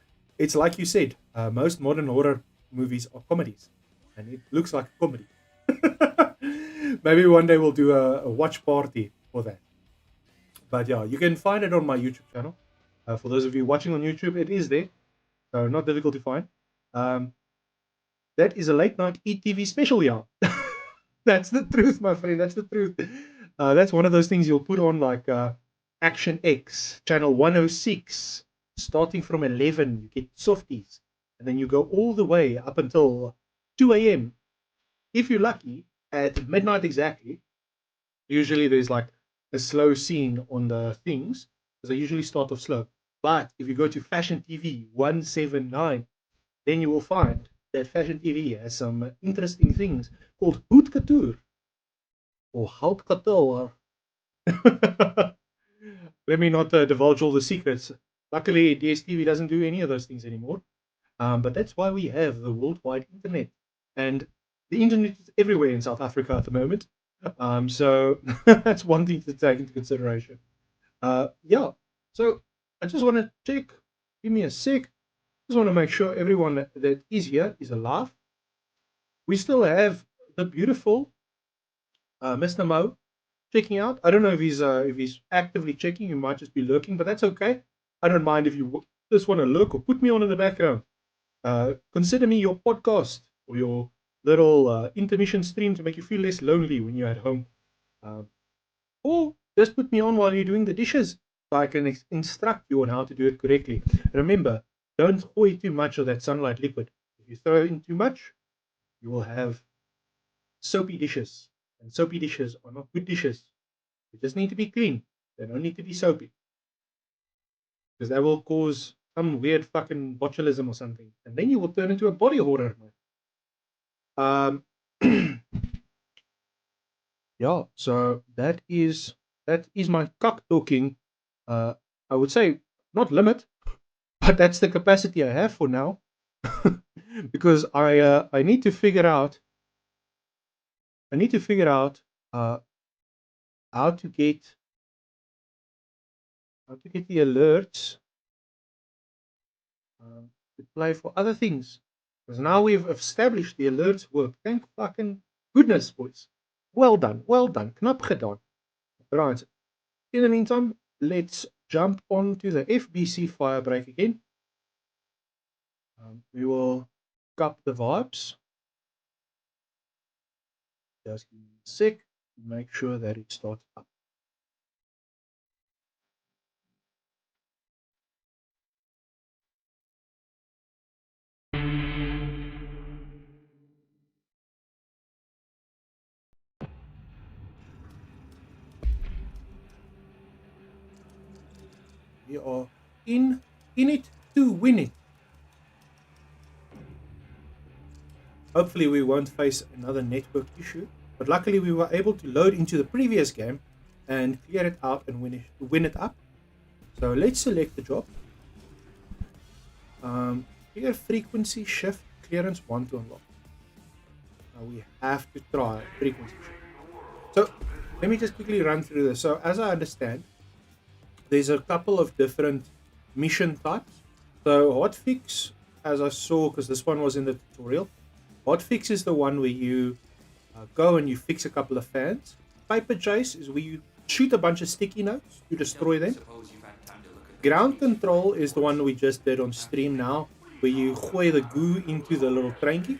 like you said, most modern horror movies are comedies, and it looks like a comedy. Maybe one day we'll do a watch party for that. But yeah, you can find it on my YouTube channel. For those of you watching on YouTube, it is there, so not difficult to find. That is a late night ETV special, yeah. That's the truth, my friend. That's the truth. That's one of those things you'll put on like Action X, channel 106, starting from 11. You get softies, and then you go all the way up until 2 a.m. If you're lucky, at midnight exactly. Usually there's like a slow scene on the things, because they usually start off slow. But if you go to Fashion TV 179, then you will find that Fashion TV has some interesting things called Haute Couture or Haute Couture. Let me not divulge all the secrets. Luckily, DSTV doesn't do any of those things anymore. But that's why we have the worldwide internet. And the internet is everywhere in South Africa at the moment. So that's one thing to take into consideration. Yeah, so I just want to check. Give me a sec. Just want to make sure everyone that is here is alive. We still have the beautiful Mr. Mo checking out. I don't know if he's actively checking. He might just be lurking, but that's okay. I don't mind if you just want to look or put me on in the background. Consider me your podcast or your little intermission stream to make you feel less lonely when you're at home. Or just put me on while you're doing the dishes so I can instruct you on how to do it correctly. Remember, don't pour too much of that sunlight liquid. If you throw in too much, you will have soapy dishes. And soapy dishes are not good dishes. They just need to be clean. They don't need to be soapy. Because that will cause some weird fucking botulism or something. And then you will turn into a body horror. Yeah, so that is my cock talking. I would say not limit, but that's the capacity I have for now. Because I need to figure out how to get the alerts to play for other things. Because now we've established the alerts work. Thank fucking goodness, boys. Well done. Knap gedaan. Right. In the meantime, let's jump onto the FBC fire break again. We will cup the vibes. Just give me a sec. Make sure that it starts up. We are in it to win it. Hopefully we won't face another network issue, but luckily we were able to load into the previous game and clear it out and win it up. So let's select the job. Clear frequency shift clearance 1 to unlock. Now we have to try frequency shift. So let me just quickly run through this. So as I understand, there's a couple of different mission types. So hotfix, as I saw, because this one was in the tutorial, hotfix is the one where you go and you fix a couple of fans. Paper chase is where you shoot a bunch of sticky notes to destroy them. Ground control is the one we just did on stream now, where you gooi the goo into the little trainkie.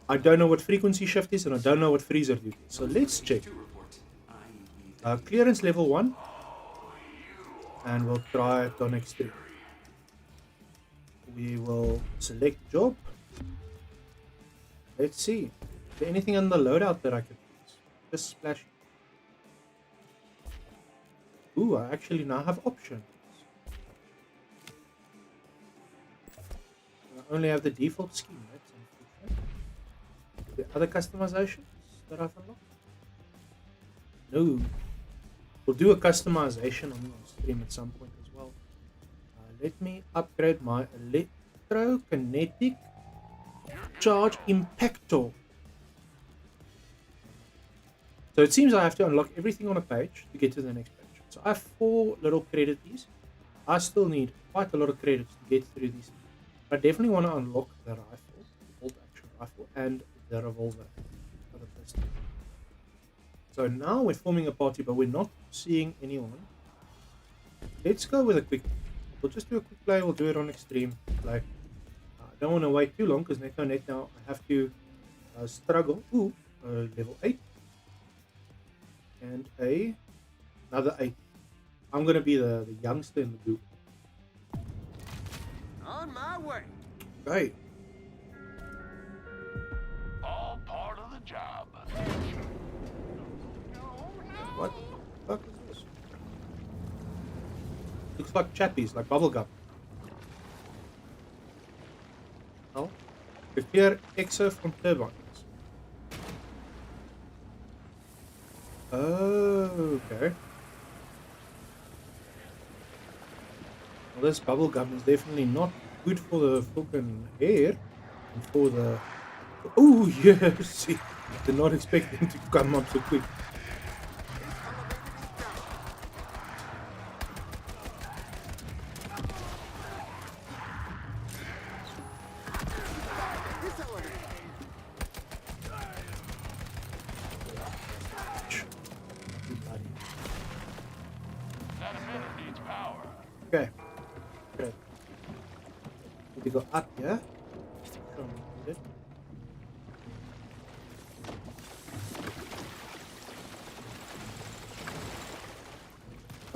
I don't know what frequency shift is, and I don't know what freezer duty is. So let's check. Clearance level 1. And we'll try it on extreme. We will select job. Let's see. Is there anything on the loadout that I can use? Just splash. Ooh, I actually now have options. I only have the default scheme. That's unfortunate. The other customizations that I've unlocked? No. We'll do a customization on stream at some point as well. Let me upgrade my electrokinetic charge impactor. So it seems I have to unlock everything on a page to get to the next page. So I have 4 little credit keys. I still need quite a lot of credits to get through these. I definitely want to unlock the rifle, the bolt action rifle, and the revolver for the pistol. So now we're forming a party, but we're not seeing anyone. Let's go with a quick. We'll just do a quick play. We'll do it on extreme play. I don't want to wait too long because net now I have to struggle. Ooh, level 8 and another 8. I'm gonna be the youngster in the group. On my way. Right. All part of the job. What the fuck is this? Looks like chappies, like bubblegum. Oh. Prepare exo from turbines. Oh, okay. Well, this bubblegum is definitely not good for the fucking hair and for the. Oh, yes! I did not expect them to come up so quick. That emitter needs power. Okay. Good. Need to go up here.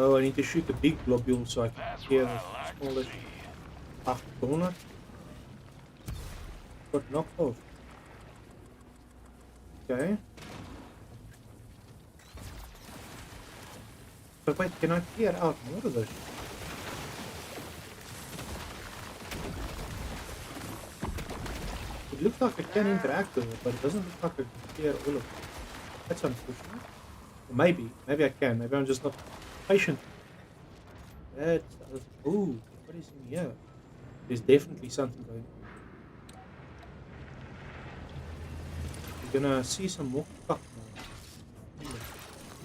Oh, I need to shoot the big globule so I can hear the smallest donut. Got knocked off. Okay. But wait, can I clear out more of this? It looks like I can interact with it, but it doesn't look like I can clear all of it. That's unfortunate. Or maybe I can. Maybe I'm just not patient. That's ooh, what is in here? There's definitely something going on. You're gonna see some more fuck now.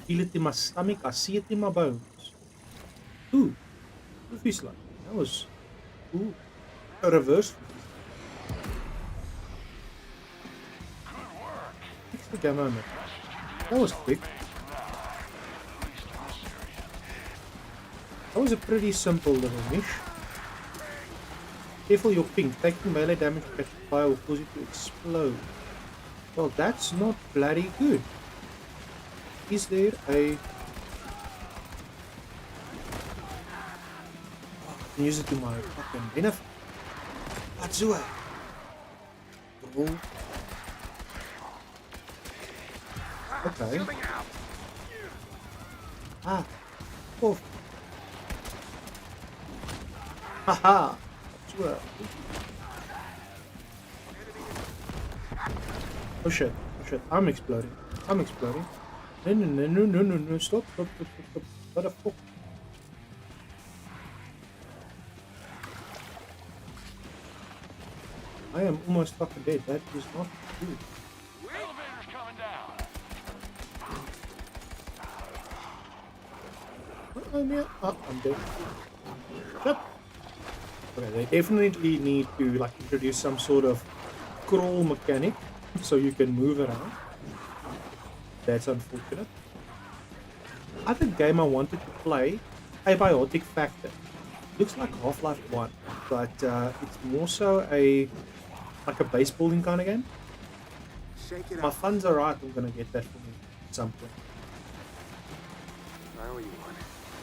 Feel it in my stomach, I see it in my bones. Ooh, what feels like? That was a reverse. Fix the gamma on it. That was quick. That was a pretty simple little niche. Careful your ping. Taking melee damage to catch fire will cause you to explode. Well, that's not bloody good. Is there a... I can use it to my fucking benefit. What's it? Okay. Ah. Oh. Haha! Swear. Oh shit, oh shit, I'm exploding. I'm exploding. No, no, no, no, no, no, no, stop, stop, stop, stop, stop. What the fuck? I am almost fucking dead. That is not good. Elevator's coming down. I'm here. Oh, I'm dead. Yep. Okay, they definitely need to like introduce some sort of crawl mechanic so you can move around. That's unfortunate. Other game I wanted to play, Abiotic Factor. Looks like Half-Life 1, but it's more so like a base building kind of game. Shake it My up. funds are right, I'm gonna get that for me at some point. I owe you one.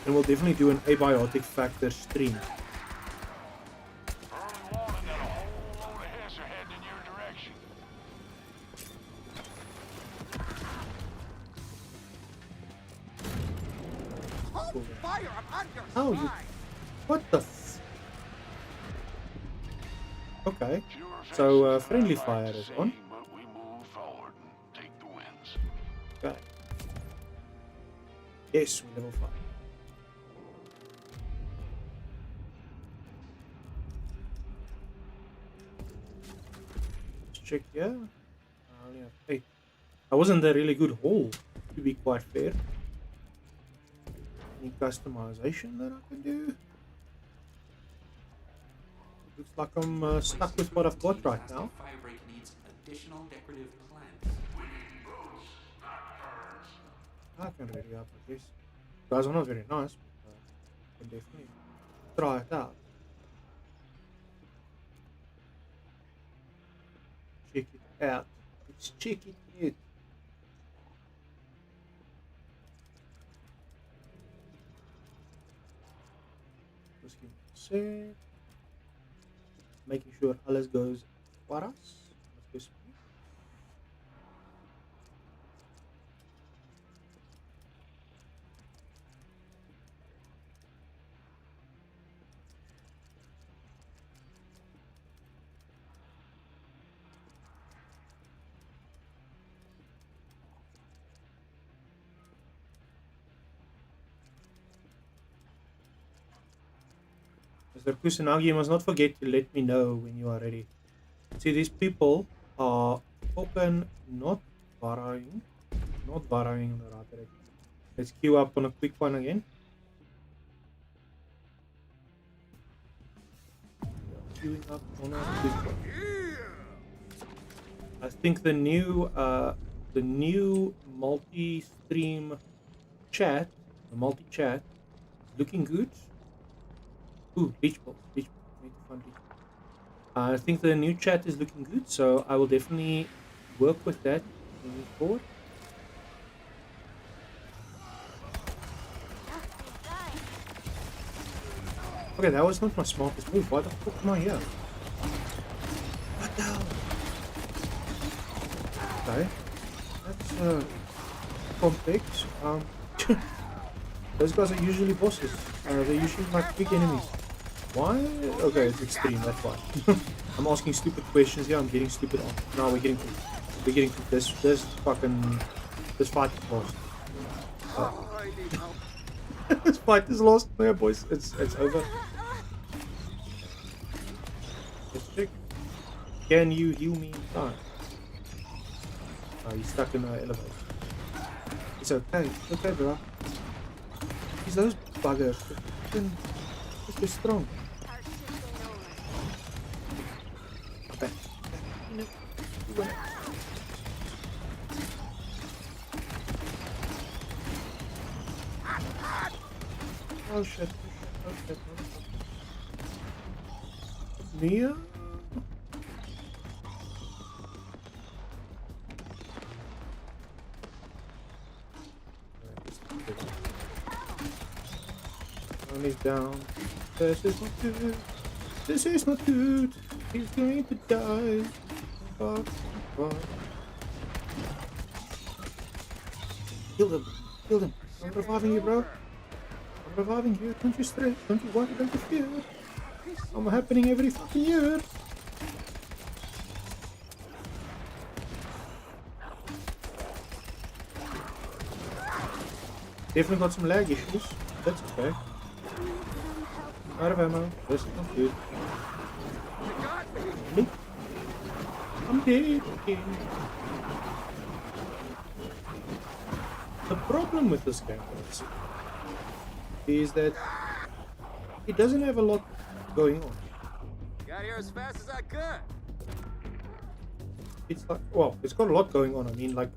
And we'll definitely do an Abiotic Factor stream. Early warning that a whole load of hiss are heading in your direction. Hold fire! I'm on your Oh, you- side! What the f... Okay, Fewer so faces friendly than I'd fire like to is see, on. but we move forward and take the wins. Okay. Yes, we're level 5. Let's check here. I only have 8. That wasn't a really good haul, to be quite fair. Any customization that I can do? Looks like I'm stuck with what I've got right now. Firebreak needs additional decorative plants. I can ready up at least. Guys are not very nice, but I can definitely try it out. Check it out. Let's check it out. Just give me a sec. Making sure alles goes for us. Let's go speed. Mr. Kusanagi, you must not forget to let me know when you are ready. See, these people are fucking not burrowing in the right direction. Let's queue up on a quick one again. Queuing up on a quick one. I think the new multi-stream chat, the multi-chat, is looking good. Ooh, leech balls. Need to find leech balls. I think the new chat is looking good, so I will definitely work with that moving forward. Okay, that was not my smartest move. Why the fuck am I here? What the hell? Okay. That's complex. Those guys are usually bosses. They're usually like big enemies. Why? Okay, it's extreme, that's fine. I'm asking stupid questions here, I'm getting stupid on. No, we're getting to this fight is lost. I need help. This fight is lost. Yeah, boys, it's over. Let's check. Can you heal me in time? Oh, he's stuck in the elevator. It's okay. It's okay, bro. He's those buggers. They're strong. Okay. You win it. Oh shit. Oh shit. Mia? One is down. This is not good. This is not good. He's going to die. Fuck. Fuck. Kill him. Kill him. I'm reviving you, bro. I'm reviving you. Don't you stress. Don't you worry. Don't you fear. I'm happening every fucking year. Definitely got some lag issues. That's okay. Out of ammo. This is not good. Nope. I'm dead again. The problem with this game is that it doesn't have a lot going on. Got here as fast as I could. It's like, well, it's got a lot going on. I mean, like,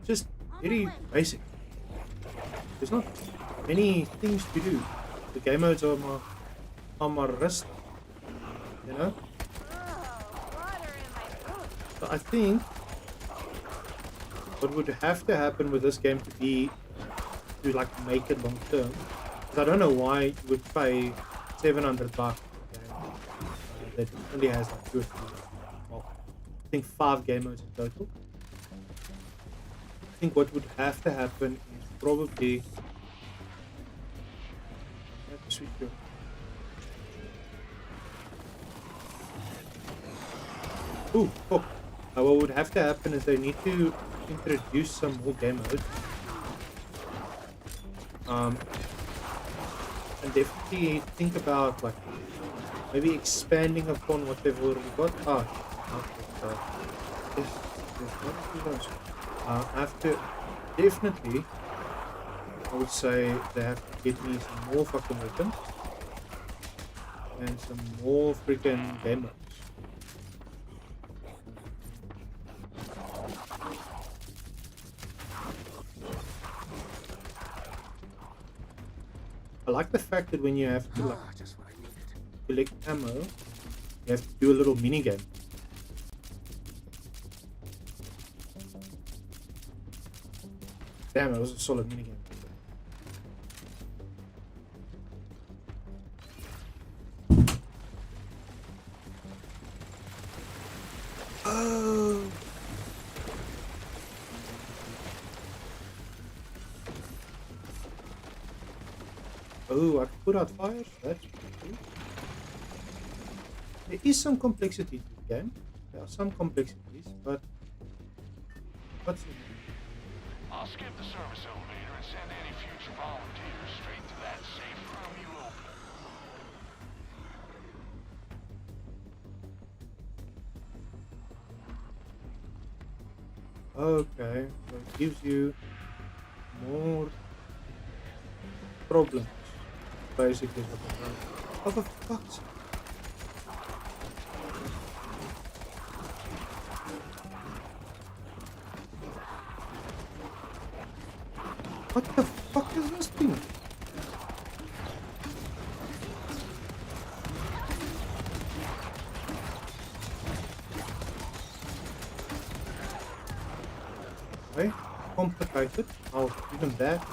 just very basic. There's not many things to do. The game modes are my wrist, you know? So I think what would have to happen with this game to like make it long term, because I don't know why you would pay $700 for a game that only has like 2 or 3, well, I think 5 game modes in total. I think what would have to happen is probably switch here. Ooh, fuck. What would have to happen is they need to introduce some more game modes. And definitely think about like maybe expanding upon what they've already got. After definitely, I would say they have to get me some more fucking weapons and some more freaking game modes. I like the fact that when you have to like Just what I needed. collect ammo, you have to do a little mini game. Damn, it was a solid mini game. Oh. Oh, I can put out fires. That's cool. There is some complexity to the game. There are some complexities, but what's it? I'll skip the service elevator and send any future volunteers straight to that safe room you opened. Okay, so it gives you more problems. Basically, what I'm trying. Oh, for fuck's sake. What the fuck is this thing? Okay, complicated. Oh, even that.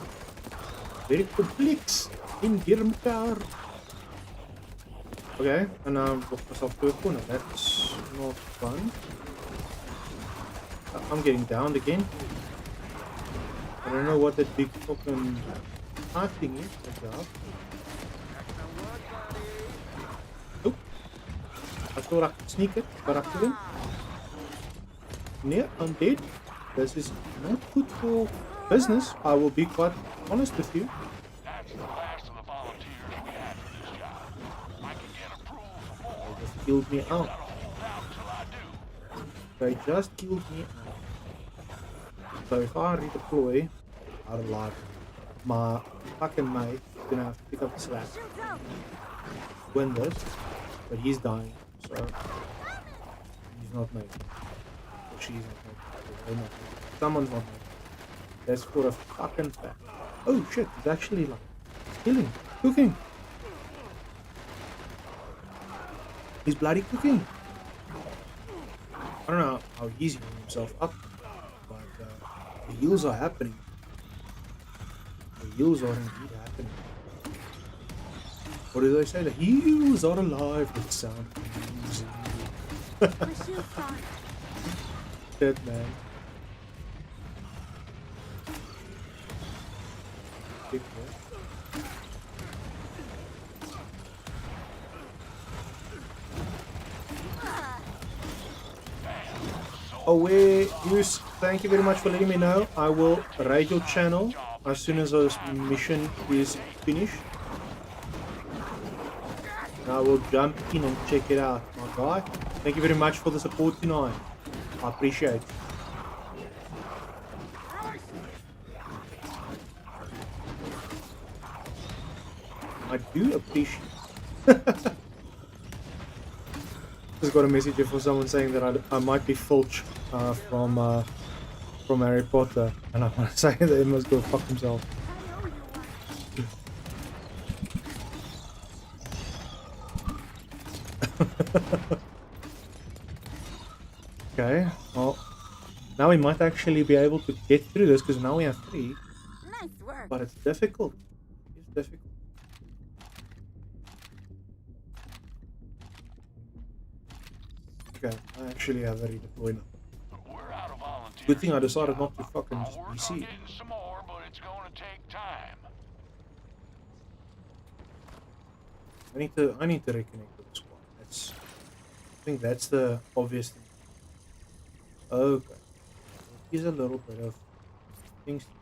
Very complex in Girmkar. Okay, and lock myself to a corner. That's not fun. I'm getting downed again. I don't know what that big fucking hard thing is. Good job. Nope. I thought I could sneak it, but I couldn't. Yeah, I'm dead. This is not good for business. I will be quite honest with you. That's the last of the volunteers we had for this job. I can get approval for more. They just killed me out. Gotta hold out till I do. They just killed me out. So if I redeploy, out of life, my fucking mate is gonna have to pick up the slack. Win this, but he's dying, so he's not making it. Or she's not making it. They're not making it. Someone's not making it. That's for a fucking fact. Oh shit, he's actually like killing, cooking. He's bloody cooking. I don't know how he's healing himself up, but the heals are happening. The heals are indeed happening. What do they say? The heals are alive with sound. Dead man. Big boy. aware, use. Thank you very much for letting me know. I will raid your channel as soon as this mission is finished. And I will jump in and check it out, my guy. Thank you very much for the support tonight. I appreciate it. I do appreciate it. Just got a message here from someone saying that I might be Filch from Harry Potter, and I want to say that he must go fuck himself. Okay, well, now we might actually be able to get through this because now we have 3, Nice work. but it's difficult. It's difficult. Okay, I actually have a redeploy now. We're out of volunteers. Good thing I decided not to fucking just I'll work on PC. getting some more, but it's going to take time. I need to reconnect with the squad. I think that's the obvious thing. Okay. Here's a little bit of things to do.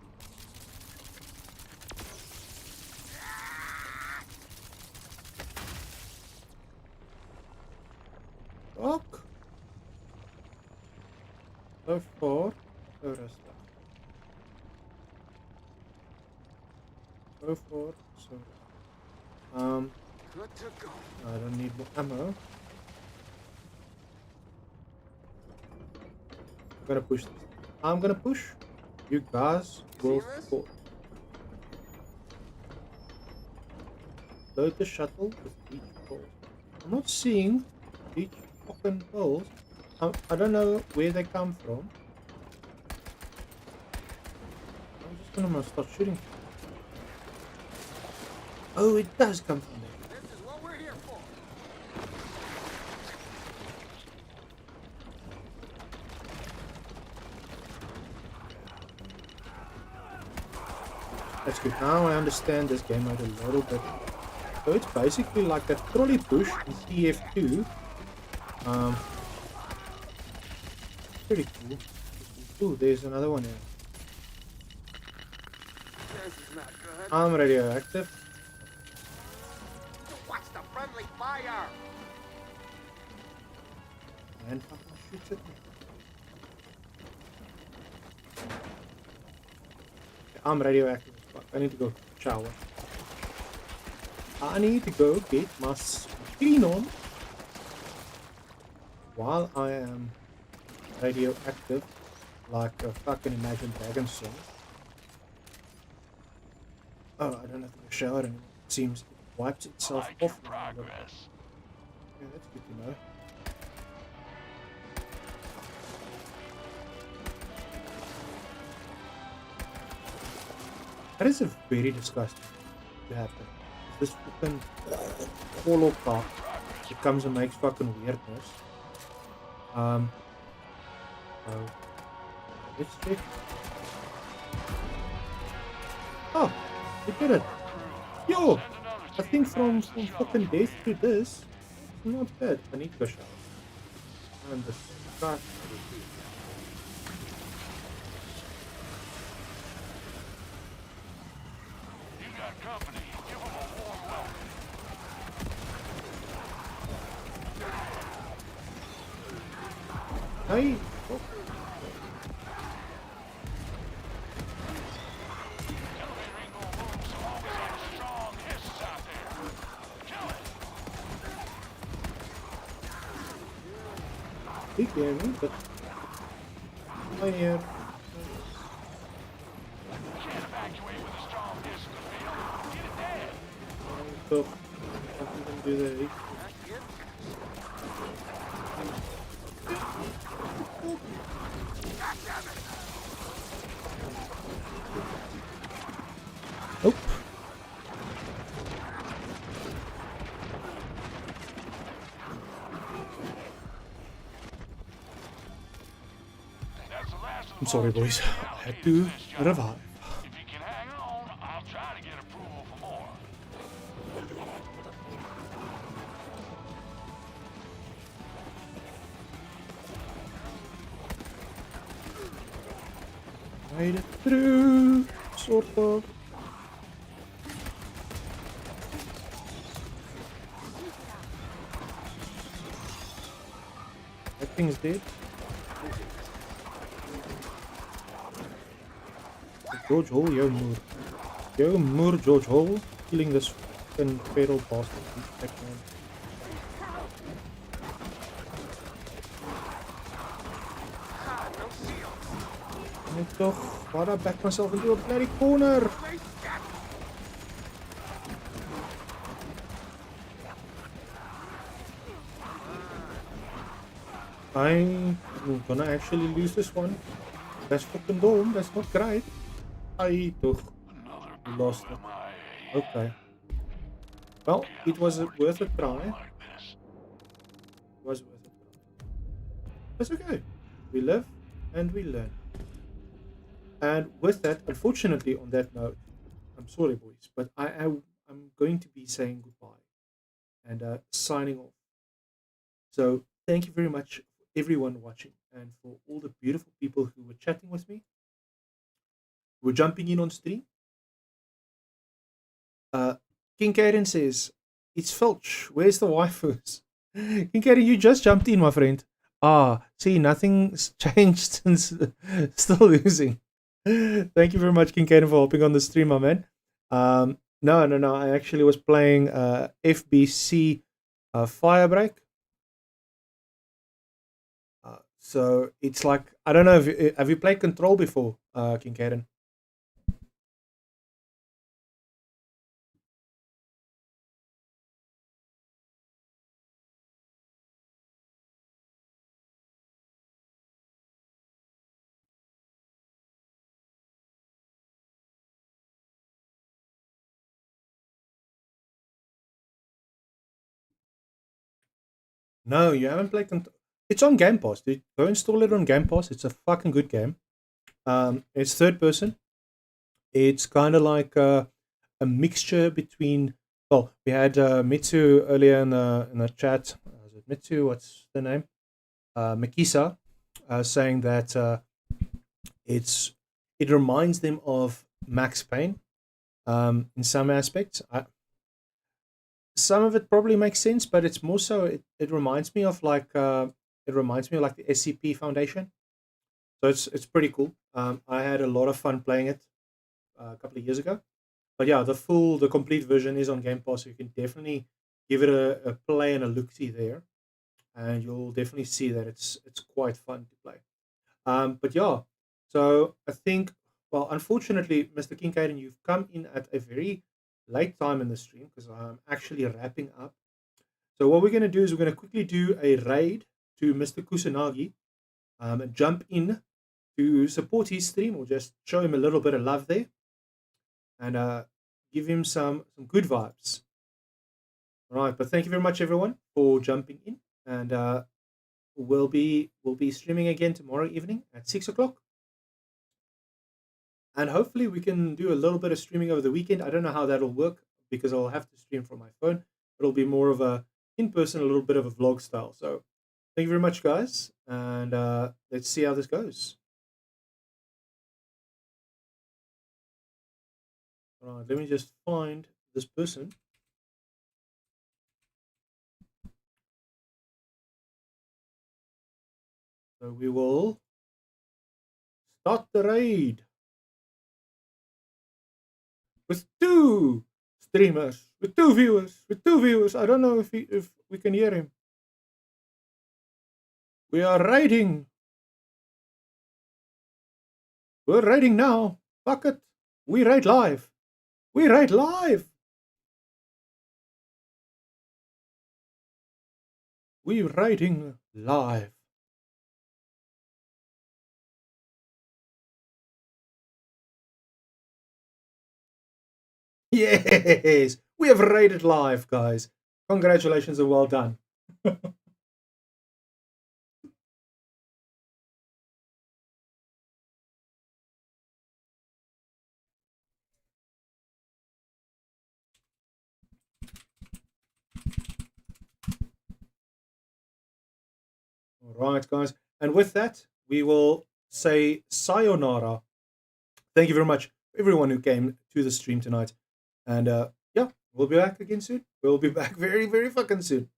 Fuck. So far, so rest. So far, so rest. Good to go. I don't need more ammo. I'm gonna push this. I'm gonna push. You guys will support. Load the shuttle with each pole. I'm not seeing each fucking poles. I don't know where they come from. I'm just gonna start shooting. Oh, it does come from there. This is what we're here for. That's good. Now I understand this game mode a little bit. So it's basically like that trolley push in TF2. Pretty cool. Ooh, there's another one here. This is not good. I'm radioactive. Watch the friendly fire. And fucking shoots at me. I'm radioactive as fuck. I need to go shower. I need to go get my screen on while I am radioactive like a fucking Imagine Dragons song. Oh, I don't have to go shower anymore. It seems it wipes itself Like your off. progress. Yeah, that's good to know. That is a very disgusting thing to happen. This fucking hollow cock that comes and makes fucking weirdness. So let's check. Oh, we did it. Yo, I think from fucking death to this, it's not bad. I need to go shower. And the start. You got company. Give them a warm welcome. Hey. Oh. Elevator ain't gonna move so long as that strong hiss is out there. Kill it. Big area, but mine here. Can't evacuate with a strong hiss in the field. Get it dead. So I can do the Nope. That's the last of the I'm sorry, boys. I had to revive. If you can hang on, I'll try to get approval for more. Made it through, sort of. That thing is dead. George Hall, yo moor. Yo moor, George Hall. Killing this fucking feral bastard. Nee toch, why'd I back myself into a bloody corner? I'm gonna actually lose this one. That's fucking dumb, that's not great. I toch lost it. Okay. Well, it was worth a try. It was worth a try. That's okay. We live and we learn. And with that, unfortunately, on that note, I'm sorry, boys, but I'm going to be saying goodbye and signing off. So thank you very much for everyone watching and for all the beautiful people who were chatting with me. We're jumping in on stream. King Kaden says, it's Filch. Where's the waifus? King Kaden, you just jumped in, my friend. Ah, see, nothing's changed since still losing. Thank you very much, King Kaden, for hopping on the stream, my man. No. I actually was playing FBC Firebreak. So it's like, I don't know, have you played Control before, King Kaden? No, you haven't played Control. It's on Game Pass, dude. Go install it on Game Pass. It's a fucking good game. It's third person. It's kind of like a mixture between. Well, we had Mitsu earlier in the chat. Is it Mitsu? What's the name? Makisa, saying that it reminds them of Max Payne in some aspects. Some of it probably makes sense, but it's more so it reminds me of like the SCP Foundation. So it's pretty cool. I had a lot of fun playing it a couple of years ago. But yeah, the complete version is on Game Pass, so you can definitely give it a play and a look-see there, and you'll definitely see that it's quite fun to play. But yeah, so I think, well, unfortunately, Mr. Kincaid, you've come in at a very late time in the stream because I'm actually wrapping up. So what we're going to do is we're going to quickly do a raid to Mr. Kusanagi and jump in to support his stream or just show him a little bit of love there and give him some good vibes. All right, but thank you very much, everyone, for jumping in, and we'll be streaming again tomorrow evening at 6 o'clock. And hopefully we can do a little bit of streaming over the weekend. I don't know how that'll work because I'll have to stream from my phone. It'll be more of a in-person, a little bit of a vlog style. So thank you very much, guys. And let's see how this goes. All right, let me just find this person. So we will start the raid with two streamers, with two viewers. I don't know if we can hear him. We are raiding. We're raiding now. Fuck it. We raid live. We raid live. We're raiding live. Yes, we have raided live, guys. Congratulations and well done. All right, guys. And with that, we will say sayonara thank you very much, everyone who came to the stream tonight. And yeah, we'll be back again soon. We'll be back very, very fucking soon.